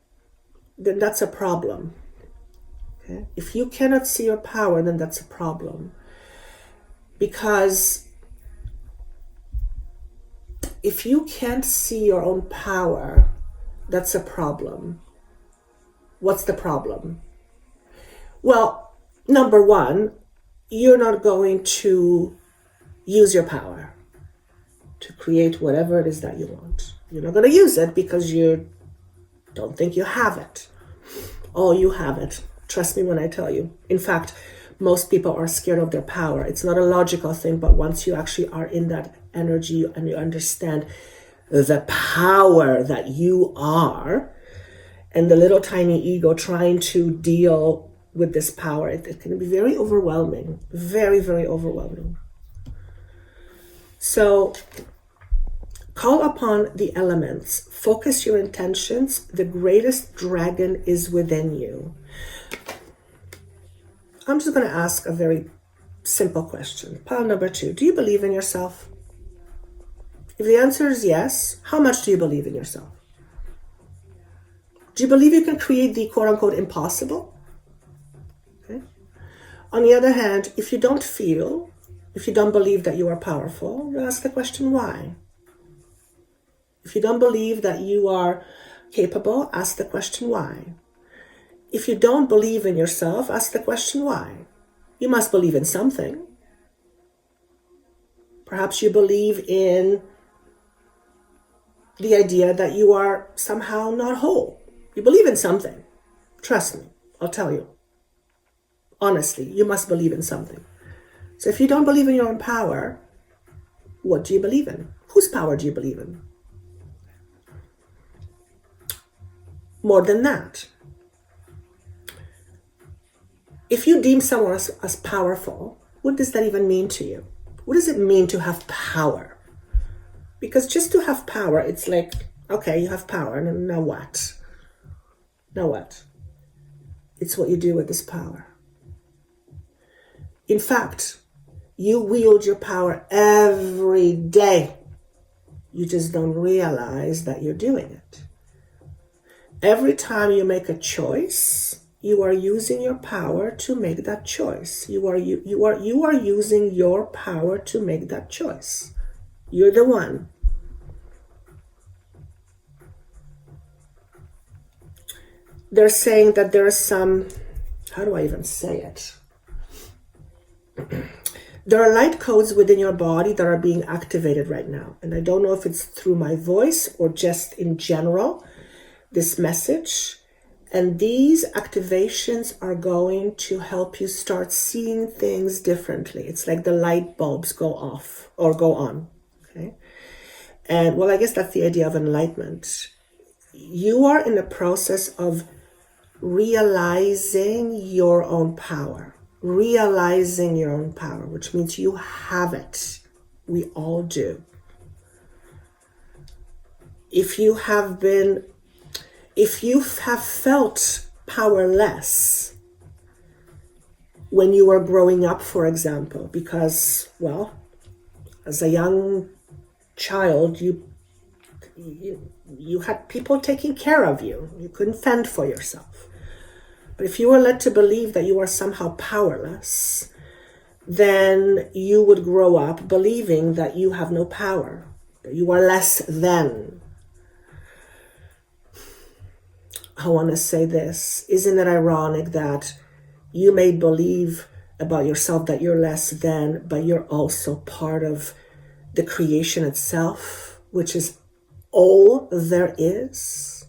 then that's a problem. Okay? If you cannot see your power, then that's a problem. Because if you can't see your own power, that's a problem. What's the problem? Well, number one, you're not going to use your power to create whatever it is that you want. You're not going to use it because you don't think you have it. Oh, you have it. Trust me when I tell you. In fact, most people are scared of their power. It's not a logical thing, but once you actually are in that energy and you understand the power that you are, and the little tiny ego trying to deal with this power, it can be very overwhelming. Very, very overwhelming. So call upon the elements. Focus your intentions. The greatest dragon is within you. I'm just going to ask a very simple question. Pile number 2. Do you believe in yourself? If the answer is yes, how much do you believe in yourself? Do you believe you can create the quote-unquote impossible? Okay. On the other hand, if you don't feel, if you don't believe that you are powerful, you ask the question why. If you don't believe that you are capable, ask the question why. If you don't believe in yourself, ask the question why. You must believe in something. Perhaps you believe in the idea that you are somehow not whole. You believe in something. Trust me, I'll tell you. Honestly, you must believe in something. So if you don't believe in your own power, what do you believe in? Whose power do you believe in? More than that, if you deem someone as powerful, what does that even mean to you? What does it mean to have power? Because just to have power, it's like, okay, you have power, and now what? Now what? It's what you do with this power. In fact, you wield your power every day. You just don't realize that you're doing it. Every time you make a choice, you are using your power to make that choice. You are using your power to make that choice. You're the one. They're saying that there is some, how do I even say it? There are light codes within your body that are being activated right now. And I don't know if it's through my voice or just in general, this message. And these activations are going to help you start seeing things differently. It's like the light bulbs go off or go on. Okay. And well, I guess that's the idea of enlightenment. You are in the process of realizing your own power. Realizing your own power, which means you have it. We all do. If you have felt powerless when you were growing up, for example, because, well, as a young child, you had people taking care of you. You couldn't fend for yourself. But if you were led to believe that you are somehow powerless, then you would grow up believing that you have no power, that you are less than. I want to say this. Isn't it ironic that you may believe about yourself that you're less than, but you're also part of the creation itself, which is all there is.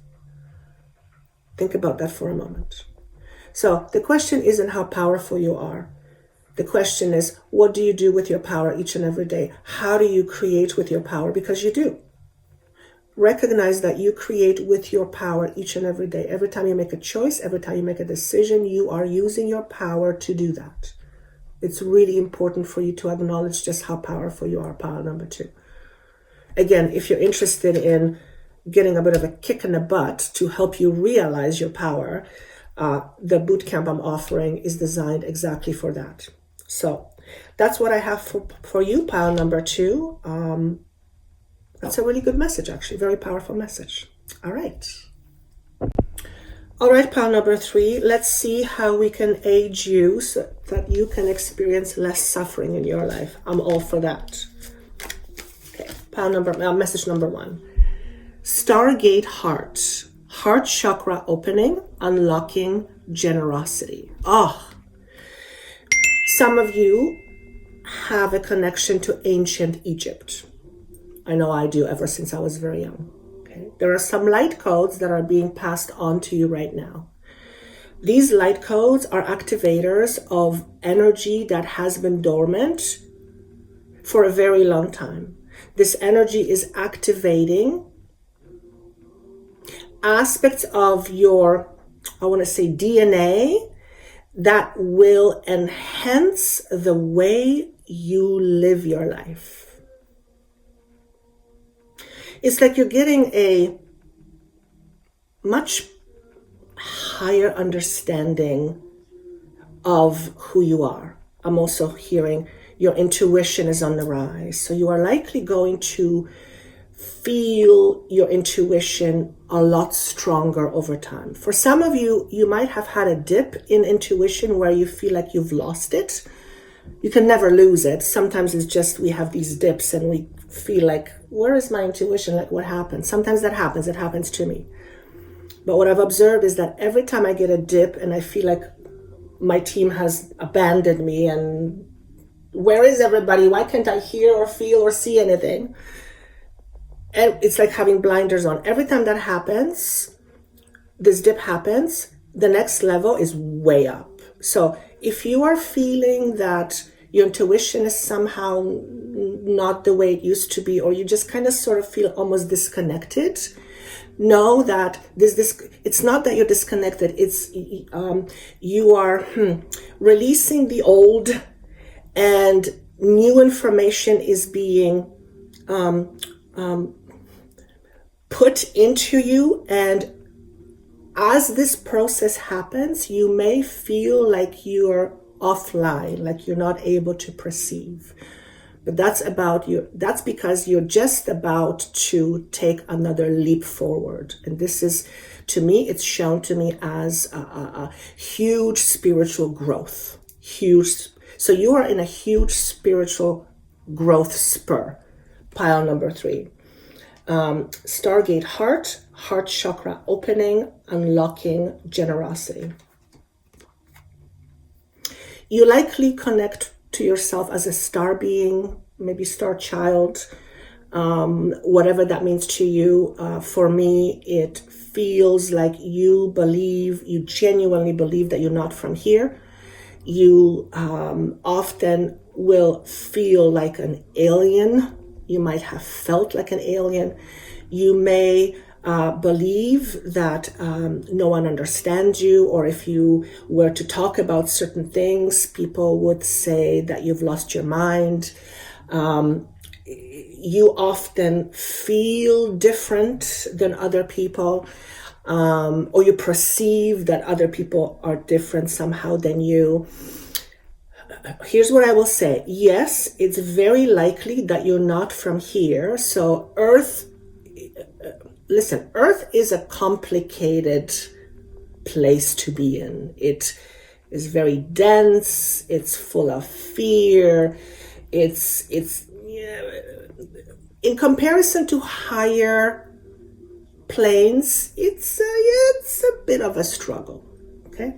Think about that for a moment. So the question isn't how powerful you are. The question is, what do you do with your power each and every day? How do you create with your power? Because you do. Recognize that you create with your power each and every day. Every time you make a choice, every time you make a decision, you are using your power to do that. It's really important for you to acknowledge just how powerful you are, pile number 2. Again, if you're interested in getting a bit of a kick in the butt to help you realize your power, the bootcamp I'm offering is designed exactly for that. So that's what I have for you, pile number 2. That's a really good message, actually. Very powerful message. All right. All right, pile number 3. Let's see how we can aid you so that you can experience less suffering in your life. I'm all for that. Okay, message number 1. Stargate Heart. Heart chakra opening, unlocking generosity. Some of you have a connection to ancient Egypt. I know I do, ever since I was very young. Okay. There are some light codes that are being passed on to you right now. These light codes are activators of energy that has been dormant for a very long time. This energy is activating aspects of your, I want to say, DNA that will enhance the way you live your life. It's like you're getting a much higher understanding of who you are. I'm also hearing your intuition is on the rise. So you are likely going to feel your intuition a lot stronger over time. For some of you, you might have had a dip in intuition where you feel like you've lost it. You can never lose it. Sometimes it's just we have these dips and we feel like, where is my intuition? Like, what happened? Sometimes that happens. It happens to me. But what I've observed is that every time I get a dip and I feel like my team has abandoned me and where is everybody? Why can't I hear or feel or see anything? And it's like having blinders on. Every time that happens, this dip happens, the next level is way up. So if you are feeling that your intuition is somehow not the way it used to be, or you just kind of sort of feel almost disconnected, know that it's not that you're disconnected. It's you are releasing the old, and new information is being put into you. And as this process happens, you may feel like you're offline, like you're not able to perceive. But that's because you're just about to take another leap forward. And this is, to me, it's shown to me as a huge spiritual growth. So you are in a huge spiritual growth spur. Pile number 3. Stargate Heart chakra opening, unlocking generosity. You likely connect to yourself as a star being, maybe star child, whatever that means to you. For me, it feels like you genuinely believe that you're not from here. You often will feel like an alien. You might have felt like an alien. You may believe that no one understands you, or if you were to talk about certain things, people would say that you've lost your mind. You often feel different than other people, or you perceive that other people are different somehow than you. Here's what I will say. Yes, it's very likely that you're not from here. So Earth is a complicated place to be in. It is very dense. It's full of fear. It's in comparison to higher planes, it's a bit of a struggle. Okay.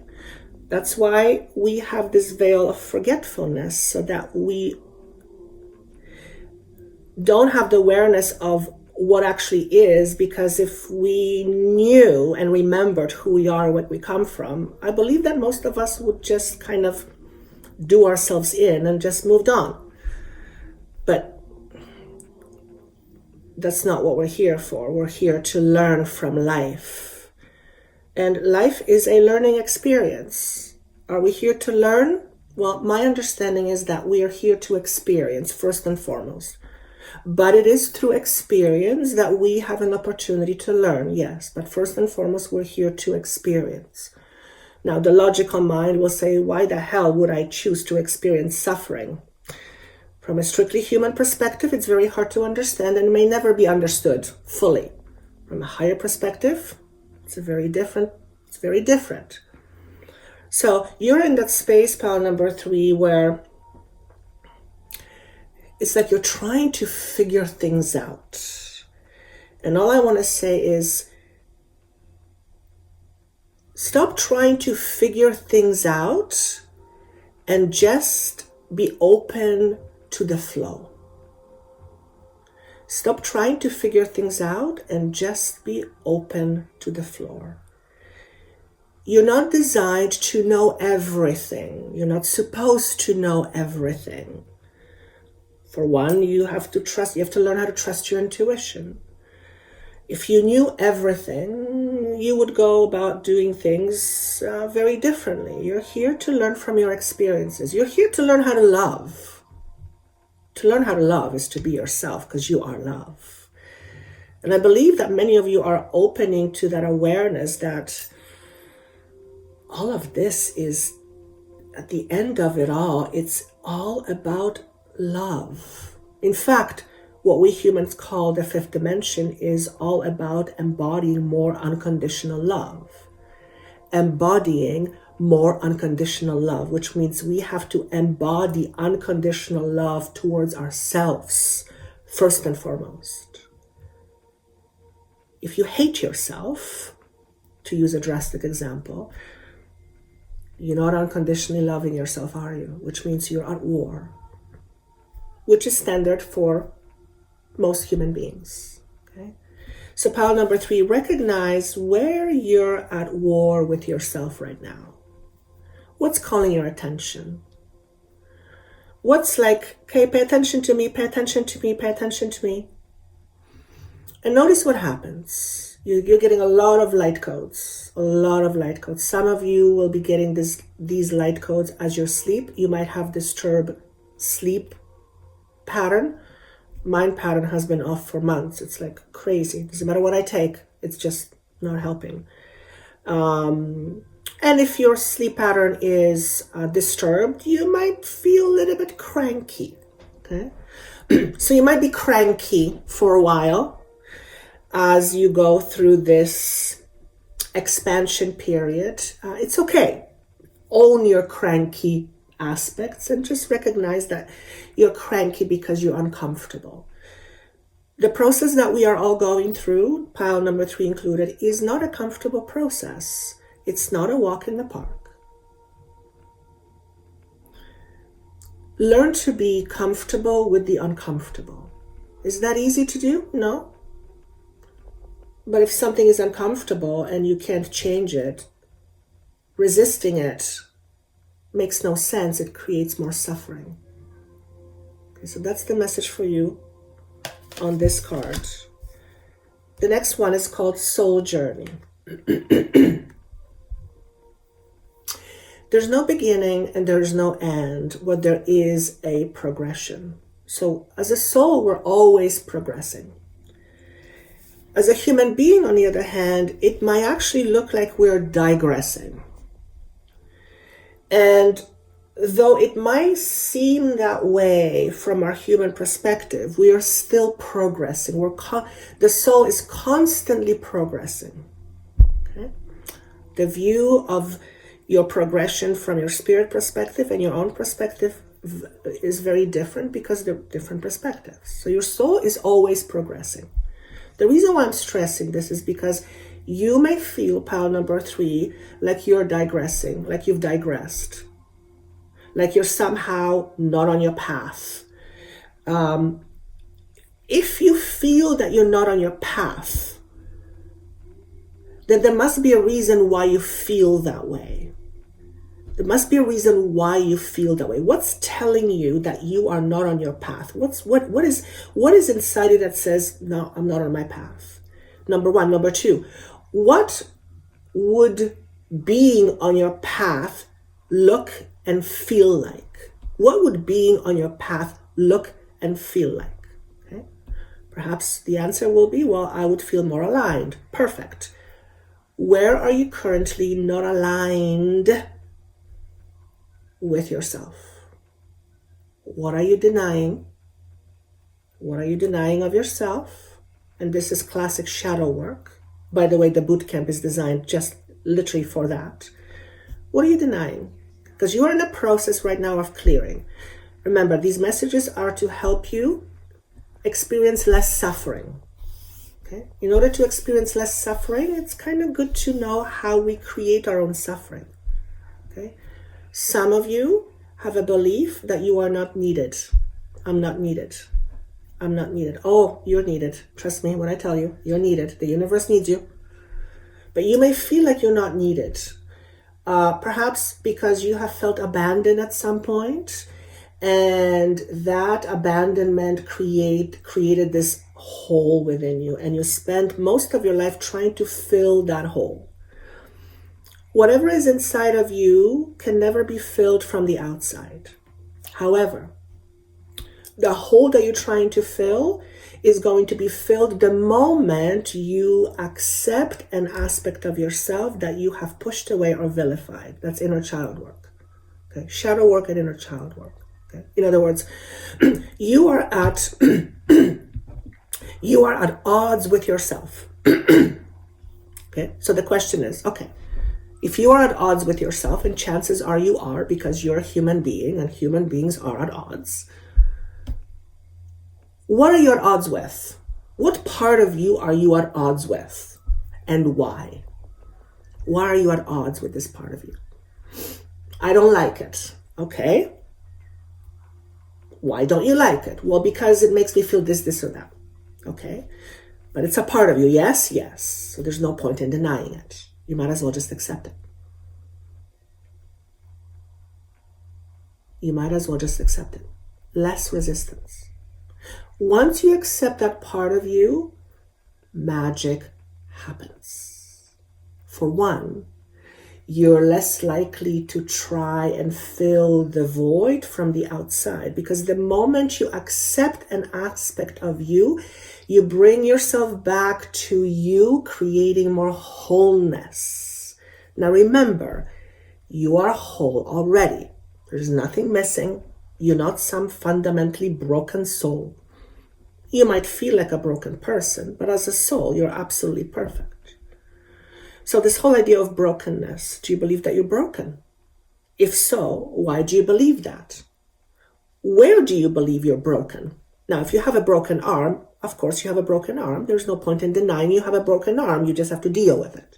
That's why we have this veil of forgetfulness, so that we don't have the awareness of what actually is, because if we knew and remembered who we are, where we come from, I believe that most of us would just kind of do ourselves in and just moved on. But that's not what we're here for. We're here to learn from life. And life is a learning experience. Are we here to learn? Well, my understanding is that we are here to experience first and foremost. But it is through experience that we have an opportunity to learn, yes. But first and foremost, we're here to experience. Now, the logical mind will say, why the hell would I choose to experience suffering? From a strictly human perspective, it's very hard to understand and may never be understood fully. From a higher perspective, it's very different. So you're in that space, pile number 3, where it's like you're trying to figure things out. And all I want to say is, stop trying to figure things out and just be open to the flow. Stop trying to figure things out and just be open to the flow. You're not designed to know everything. You're not supposed to know everything. For one, you have to learn how to trust your intuition. If you knew everything, you would go about doing things very differently. You're here to learn from your experiences. You're here to learn how to love. To learn how to love is to be yourself, because you are love. And I believe that many of you are opening to that awareness that all of this is, at the end of it all, it's all about love. In fact, what we humans call the 5th dimension is all about embodying more unconditional love. Embodying more unconditional love, which means we have to embody unconditional love towards ourselves, first and foremost. If you hate yourself, to use a drastic example, you're not unconditionally loving yourself, are you? Which means you're at war, which is standard for most human beings. Okay? So pile number 3, recognize where you're at war with yourself right now. What's calling your attention? What's like, okay, pay attention to me, pay attention to me, pay attention to me. And notice what happens. You're getting a lot of light codes, Some of you will be getting these light codes as you sleep. You might have disturbed sleep pattern. Mine pattern has been off for months. It's like crazy. Doesn't matter what I take, it's just not helping. And if your sleep pattern is disturbed, you might feel a little bit cranky. Okay, so you might be cranky for a while as you go through this expansion period. It's okay. Own your cranky aspects and just recognize that you're cranky because you're uncomfortable. The process that we are all going through, pile number 3 included, is not a comfortable process. It's not a walk in the park. Learn to be comfortable with the uncomfortable. Is that easy to do? No. But if something is uncomfortable and you can't change it, resisting it makes no sense. It creates more suffering. Okay, so that's the message for you on this card. The next one is called Soul Journey. There's no beginning and there's no end, but there is a progression. So as a soul, we're always progressing. As a human being, on the other hand, it might actually look like we're digressing. And though it might seem that way from our human perspective, we are still progressing. The soul is constantly progressing. Okay? The view of your progression from your spirit perspective and your own perspective is very different because they're different perspectives. So your soul is always progressing. The reason why I'm stressing this is because You may feel, pile number 3, like you're digressing, like you've digressed, like you're somehow not on your path. If you feel that you're not on your path, then there must be a reason why you feel that way. There must be a reason why you feel that way. What's telling you that you are not on your path? What is inside you that says, no, I'm not on my path? Number 1. Number 2, what would being on your path look and feel like? What would being on your path look and feel like? Okay? Perhaps the answer will be, well, I would feel more aligned. Perfect. Where are you currently not aligned with yourself? What are you denying? What are you denying of yourself? And this is classic shadow work. By the way, the boot camp is designed just literally for that. What are you denying? Because you are in a process right now of clearing. Remember, these messages are to help you experience less suffering. Okay? In order to experience less suffering, it's kind of good to know how we create our own suffering. Okay? Some of you have a belief that you are not needed. I'm not needed. I'm not needed. Oh, you're needed. Trust me when I tell you, you're needed. The universe needs you. But you may feel like you're not needed. Perhaps because you have felt abandoned at some point, and that abandonment created this hole within you, and you spent most of your life trying to fill that hole. Whatever is inside of you can never be filled from the outside. However, the hole that you're trying to fill is going to be filled the moment you accept an aspect of yourself that you have pushed away or vilified. That's inner child work. Okay? Shadow work and inner child work. Okay? In other words, you are at odds with yourself. Okay? So the question is, okay, if you are at odds with yourself, and chances are you are, because you're a human being and human beings are at odds, what are you at odds with? What part of you are you at odds with? And why? Why are you at odds with this part of you? I don't like it. Okay. Why don't you like it? Well, because it makes me feel this, or that. Okay. But it's a part of you. Yes, yes. So there's no point in denying it. You might as well just accept it. You might as well just accept it. Less resistance. Once you accept that part of you, magic happens. For one, you're less likely to try and fill the void from the outside, because the moment you accept an aspect of you, you bring yourself back to you, creating more wholeness. Now remember, you are whole already. There's nothing missing. You're not some fundamentally broken soul. You might feel like a broken person, but as a soul, you're absolutely perfect. So this whole idea of brokenness, do you believe that you're broken? If so, why do you believe that? Where do you believe you're broken? Now, if you have a broken arm, of course you have a broken arm. There's no point in denying you have a broken arm. You just have to deal with it.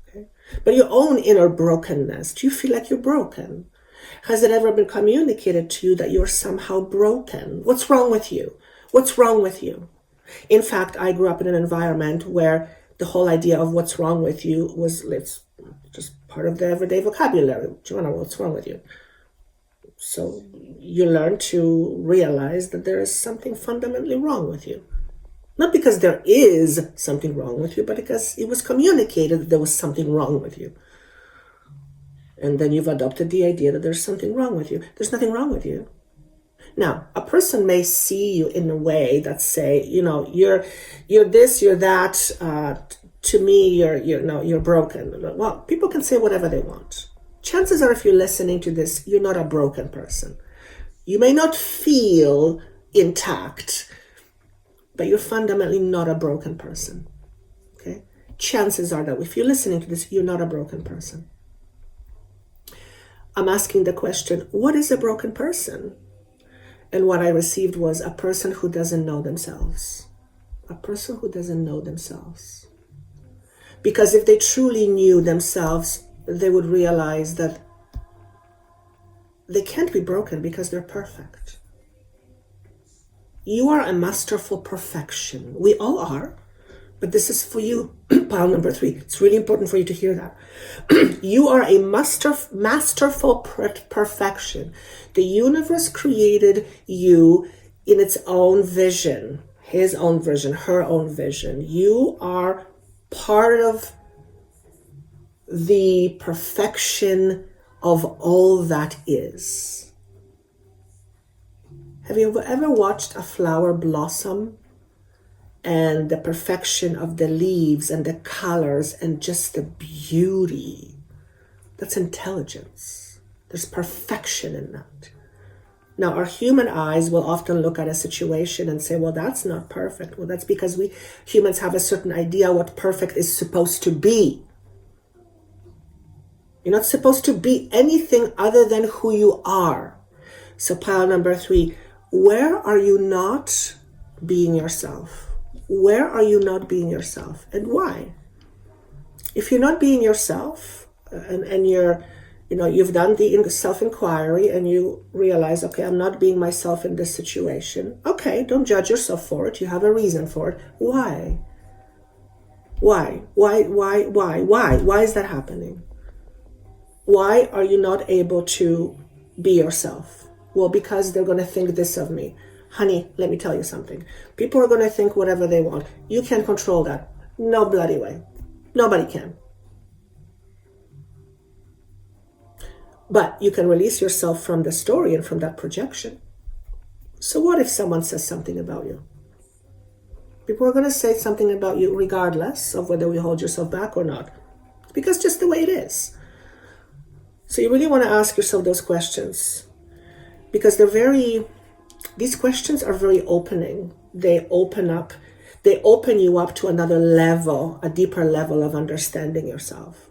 Okay? But your own inner brokenness, do you feel like you're broken? Has it ever been communicated to you that you're somehow broken? What's wrong with you? What's wrong with you? In fact, I grew up in an environment where the whole idea of what's wrong with you was just part of the everyday vocabulary. Joanna, what's wrong with you? So you learn to realize that there is something fundamentally wrong with you. Not because there is something wrong with you, but because it was communicated that there was something wrong with you. And then you've adopted the idea that there's something wrong with you. There's nothing wrong with you. Now, a person may see you in a way that say, you're this, you're that. To me, you're broken. Well, people can say whatever they want. Chances are, if you're listening to this, you're not a broken person. You may not feel intact, but you're fundamentally not a broken person. Okay? Chances are that if you're listening to this, you're not a broken person. I'm asking the question, what is a broken person? And what I received was a person who doesn't know themselves. A person who doesn't know themselves. Because if they truly knew themselves, they would realize that they can't be broken because they're perfect. You are a masterful perfection. We all are. But this is for you, pile number 3. It's really important for you to hear that. You are a masterful perfection. The universe created you in its own vision, his own vision, her own vision. You are part of the perfection of all that is. Have you ever watched a flower blossom? And the perfection of the leaves and the colors and just the beauty. That's intelligence. There's perfection in that. Now, our human eyes will often look at a situation and say, well, that's not perfect. Well, that's because we humans have a certain idea what perfect is supposed to be. You're not supposed to be anything other than who you are. So pile number 3, where are you not being yourself? Where are you not being yourself, and why? If you're not being yourself, and you're, you've done the self-inquiry and you realize, okay, I'm not being myself in this situation. Okay, don't judge yourself for it. You have a reason for it. Why? Why is that happening? Why are you not able to be yourself? Well, because they're going to think this of me. Honey, let me tell you something. People are going to think whatever they want. You can't control that. No bloody way. Nobody can. But you can release yourself from the story and from that projection. So what if someone says something about you? People are going to say something about you regardless of whether you hold yourself back or not. Because just the way it is. So you really want to ask yourself those questions. Because these questions are very opening. They open you up to another level, a deeper level of understanding yourself.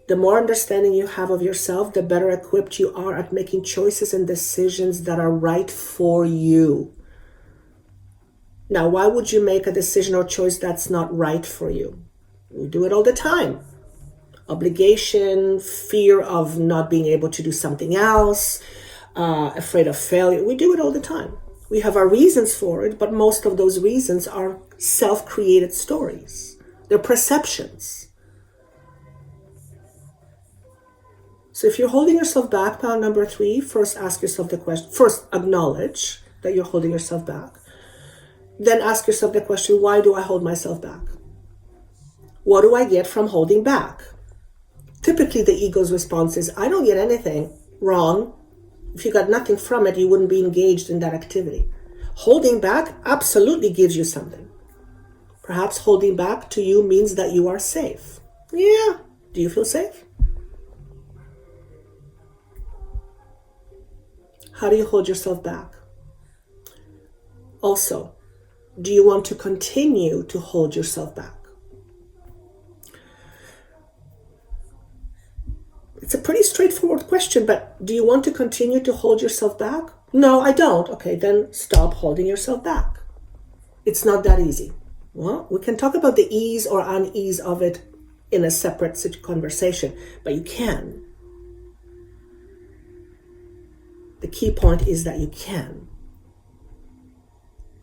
The more understanding you have of yourself, the better equipped you are at making choices and decisions that are right for you. Now, why would you make a decision or choice that's not right for you? We do it all the time. Obligation, fear of not being able to do something else, afraid of failure. We do it all the time. We have our reasons for it, but most of those reasons are self-created stories. They're perceptions. So if you're holding yourself back, pile number 3, first ask yourself the question. First, acknowledge that you're holding yourself back. Then ask yourself the question, why do I hold myself back? What do I get from holding back? Typically, the ego's response is, I don't get anything. Wrong. If you got nothing from it, you wouldn't be engaged in that activity. Holding back absolutely gives you something. Perhaps holding back to you means that you are safe. Yeah. Do you feel safe? How do you hold yourself back? Also, do you want to continue to hold yourself back? It's a pretty straightforward question, but do you want to continue to hold yourself back? No, I don't. Okay, then stop holding yourself back. It's not that easy. Well, we can talk about the ease or unease of it in a separate conversation, but you can. The key point is that you can.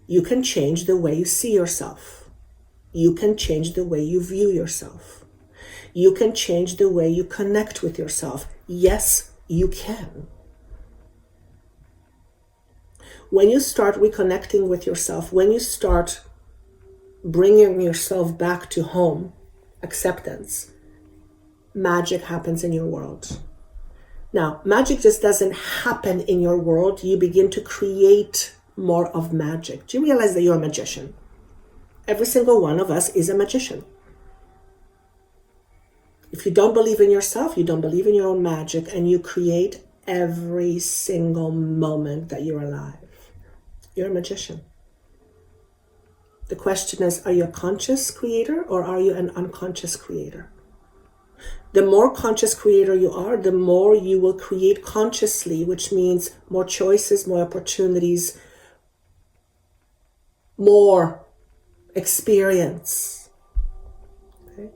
You can change the way you see yourself. You can change the way you view yourself. You can change the way you connect with yourself. Yes, you can. When you start reconnecting with yourself, when you start bringing yourself back to home, acceptance, magic happens in your world. Now, magic just doesn't happen in your world. You begin to create more of magic. Do you realize that you're a magician? Every single one of us is a magician. If you don't believe in yourself, you don't believe in your own magic, and you create every single moment that you're alive. You're a magician. The question is, are you a conscious creator or are you an unconscious creator? The more conscious creator you are, the more you will create consciously, which means more choices, more opportunities, more experience. Okay?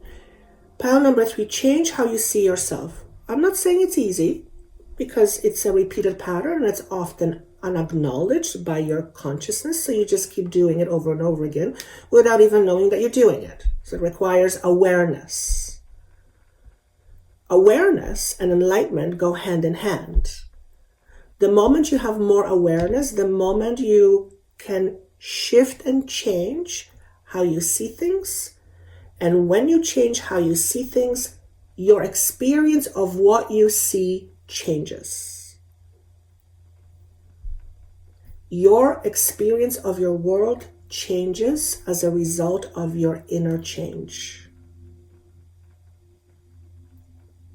Pile number 3, change how you see yourself. I'm not saying it's easy, because it's a repeated pattern and it's often unacknowledged by your consciousness. So you just keep doing it over and over again without even knowing that you're doing it. So it requires awareness. Awareness and enlightenment go hand in hand. The moment you have more awareness, the moment you can shift and change how you see things. And when you change how you see things, your experience of what you see changes. Your experience of your world changes as a result of your inner change.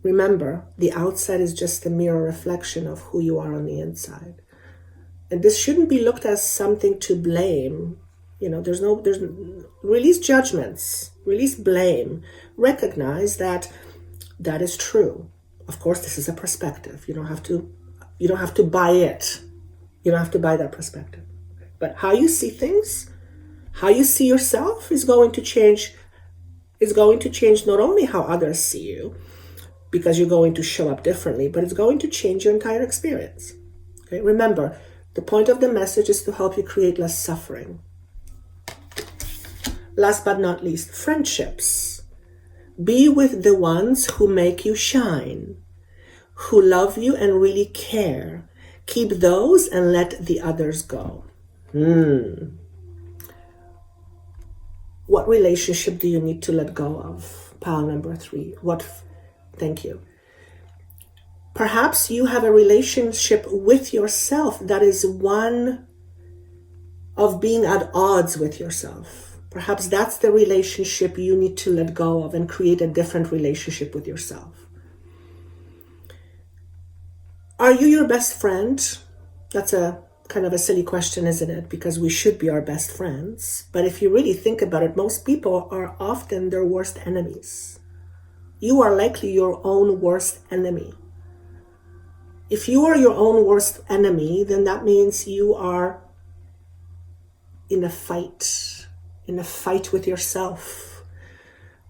Remember, the outside is just a mirror reflection of who you are on the inside. And this shouldn't be looked as something to blame. There's release judgments, release blame, recognize that is true. Of course, this is a perspective. You don't have to buy it. You don't have to buy that perspective. But how you see things, how you see yourself is going to change not only how others see you, because you're going to show up differently, but it's going to change your entire experience. Okay? Remember, the point of the message is to help you create less suffering. Last but not least, friendships. Be with the ones who make you shine, who love you and really care. Keep those and let the others go. What relationship do you need to let go of? Pile number 3. Thank you. Perhaps you have a relationship with yourself that is one of being at odds with yourself. Perhaps that's the relationship you need to let go of and create a different relationship with yourself. Are you your best friend? That's a kind of a silly question, isn't it? Because we should be our best friends. But if you really think about it, most people are often their worst enemies. You are likely your own worst enemy. If you are your own worst enemy, then that means you are in a fight with yourself.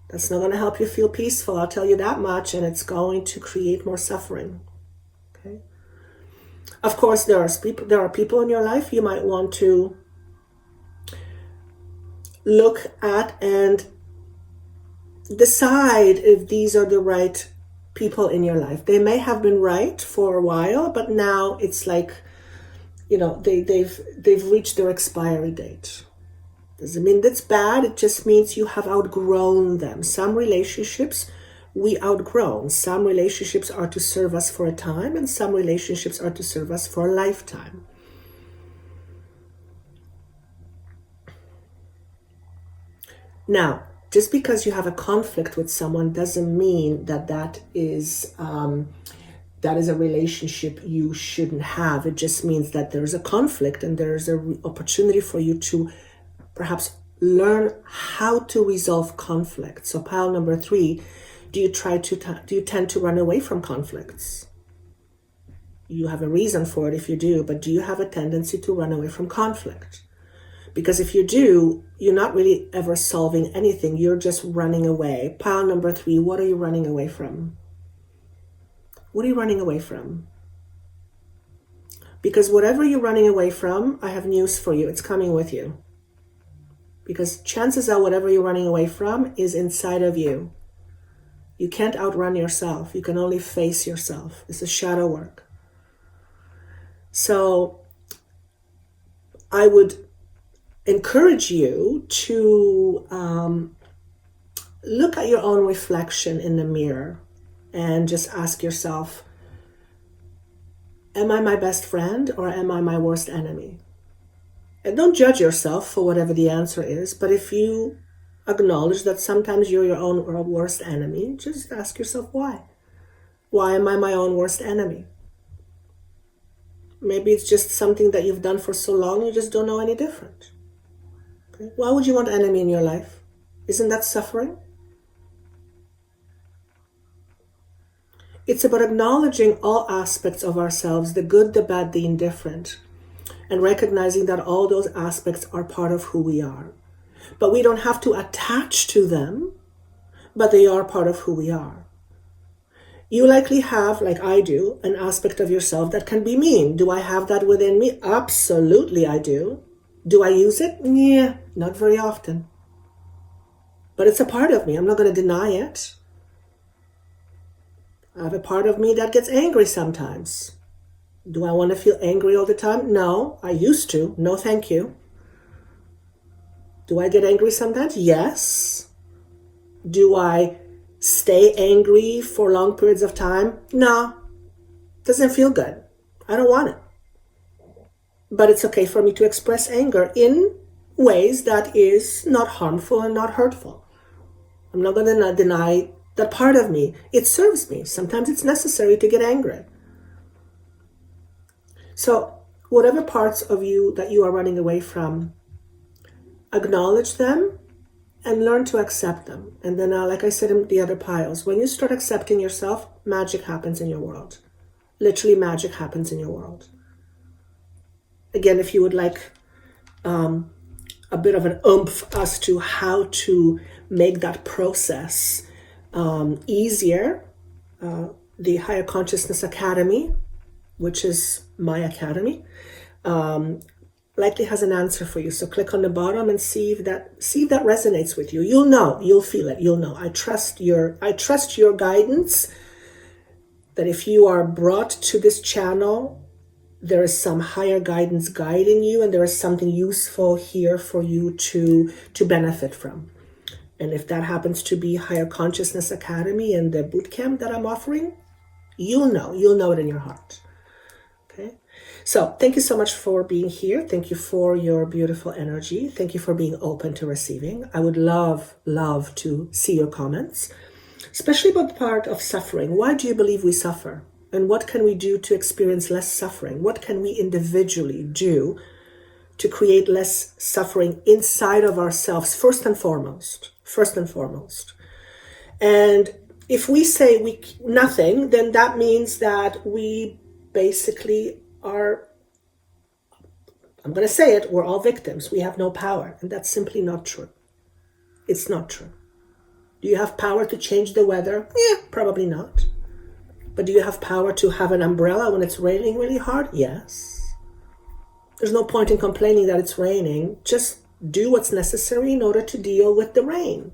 That's not going to help you feel peaceful, I'll tell you that much, and it's going to create more suffering. Okay? Of course, there are people in your life you might want to look at and decide if these are the right people in your life. They may have been right for a while, but now it's like, they've reached their expiry date. Doesn't mean that's bad. It just means you have outgrown them. Some relationships we outgrown. Some relationships are to serve us for a time, and some relationships are to serve us for a lifetime. Now, just because you have a conflict with someone doesn't mean that is a relationship you shouldn't have. It just means that there's a conflict and there's an opportunity for you to perhaps learn how to resolve conflict. So pile number 3, do you tend to run away from conflicts? You have a reason for it if you do, but do you have a tendency to run away from conflict? Because if you do, you're not really ever solving anything. You're just running away. Pile number 3, what are you running away from? What are you running away from? Because whatever you're running away from, I have news for you. It's coming with you. Because chances are whatever you're running away from is inside of you. You can't outrun yourself. You can only face yourself. This is shadow work. So I would encourage you to look at your own reflection in the mirror and just ask yourself, am I my best friend or am I my worst enemy? And don't judge yourself for whatever the answer is, but if you acknowledge that sometimes you're your own worst enemy, just ask yourself why. Why am I my own worst enemy? Maybe it's just something that you've done for so long you just don't know any different. Okay? Why would you want an enemy in your life? Isn't that suffering? It's about acknowledging all aspects of ourselves, the good, the bad, the indifferent, and recognizing that all those aspects are part of who we are. But we don't have to attach to them. but they are part of who we are. You likely have, like I do, an aspect of yourself that can be mean. Do I have that within me? Absolutely I do. Do I use it? Yeah, not very often. But it's a part of me. I'm not going to deny it. I have a part of me that gets angry sometimes. Do I want to feel angry all the time? No, I used to. No, thank you. Do I get angry sometimes? Yes. Do I stay angry for long periods of time? No. Doesn't feel good. I don't want it. But it's okay for me to express anger in ways that is not harmful and not hurtful. I'm not going to deny that part of me. It serves me. Sometimes it's necessary to get angry. So whatever parts of you that you are running away from, acknowledge them and learn to accept them. And then, like I said in the other piles, when you start accepting yourself, magic happens in your world. Literally magic happens in your world. Again, if you would like a bit of an oomph as to how to make that process easier, the Higher Consciousness Academy, which is my academy, likely has an answer for you. So click on the bottom and see if that resonates with you. You'll know, you'll feel it, you'll know. I trust your guidance, that if you are brought to this channel, there is some higher guidance guiding you, and there is something useful here for you to benefit from. And if that happens to be Higher Consciousness Academy and the bootcamp that I'm offering, you'll know it in your heart. Okay. So thank you so much for being here. Thank you for your beautiful energy. Thank you for being open to receiving. I would love to see your comments, especially about the part of suffering. Why do you believe we suffer? And what can we do to experience less suffering? What can we individually do to create less suffering inside of ourselves, first and foremost? And if we say nothing, then that means that we basically are, I'm going to say it, we're all victims. We have no power. And that's simply not true. It's not true. Do you have power to change the weather? Yeah, probably not. But do you have power to have an umbrella when it's raining really hard? Yes. There's no point in complaining that it's raining. Just do what's necessary in order to deal with the rain.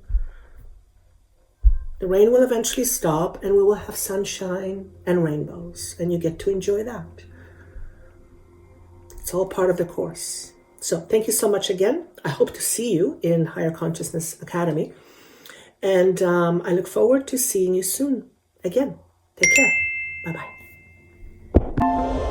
The rain will eventually stop and we will have sunshine and rainbows, and you get to enjoy that. It's all part of the course. So thank you so much again. I hope to see you in Higher Consciousness Academy. And I look forward to seeing you soon again. Take care. Bye-bye.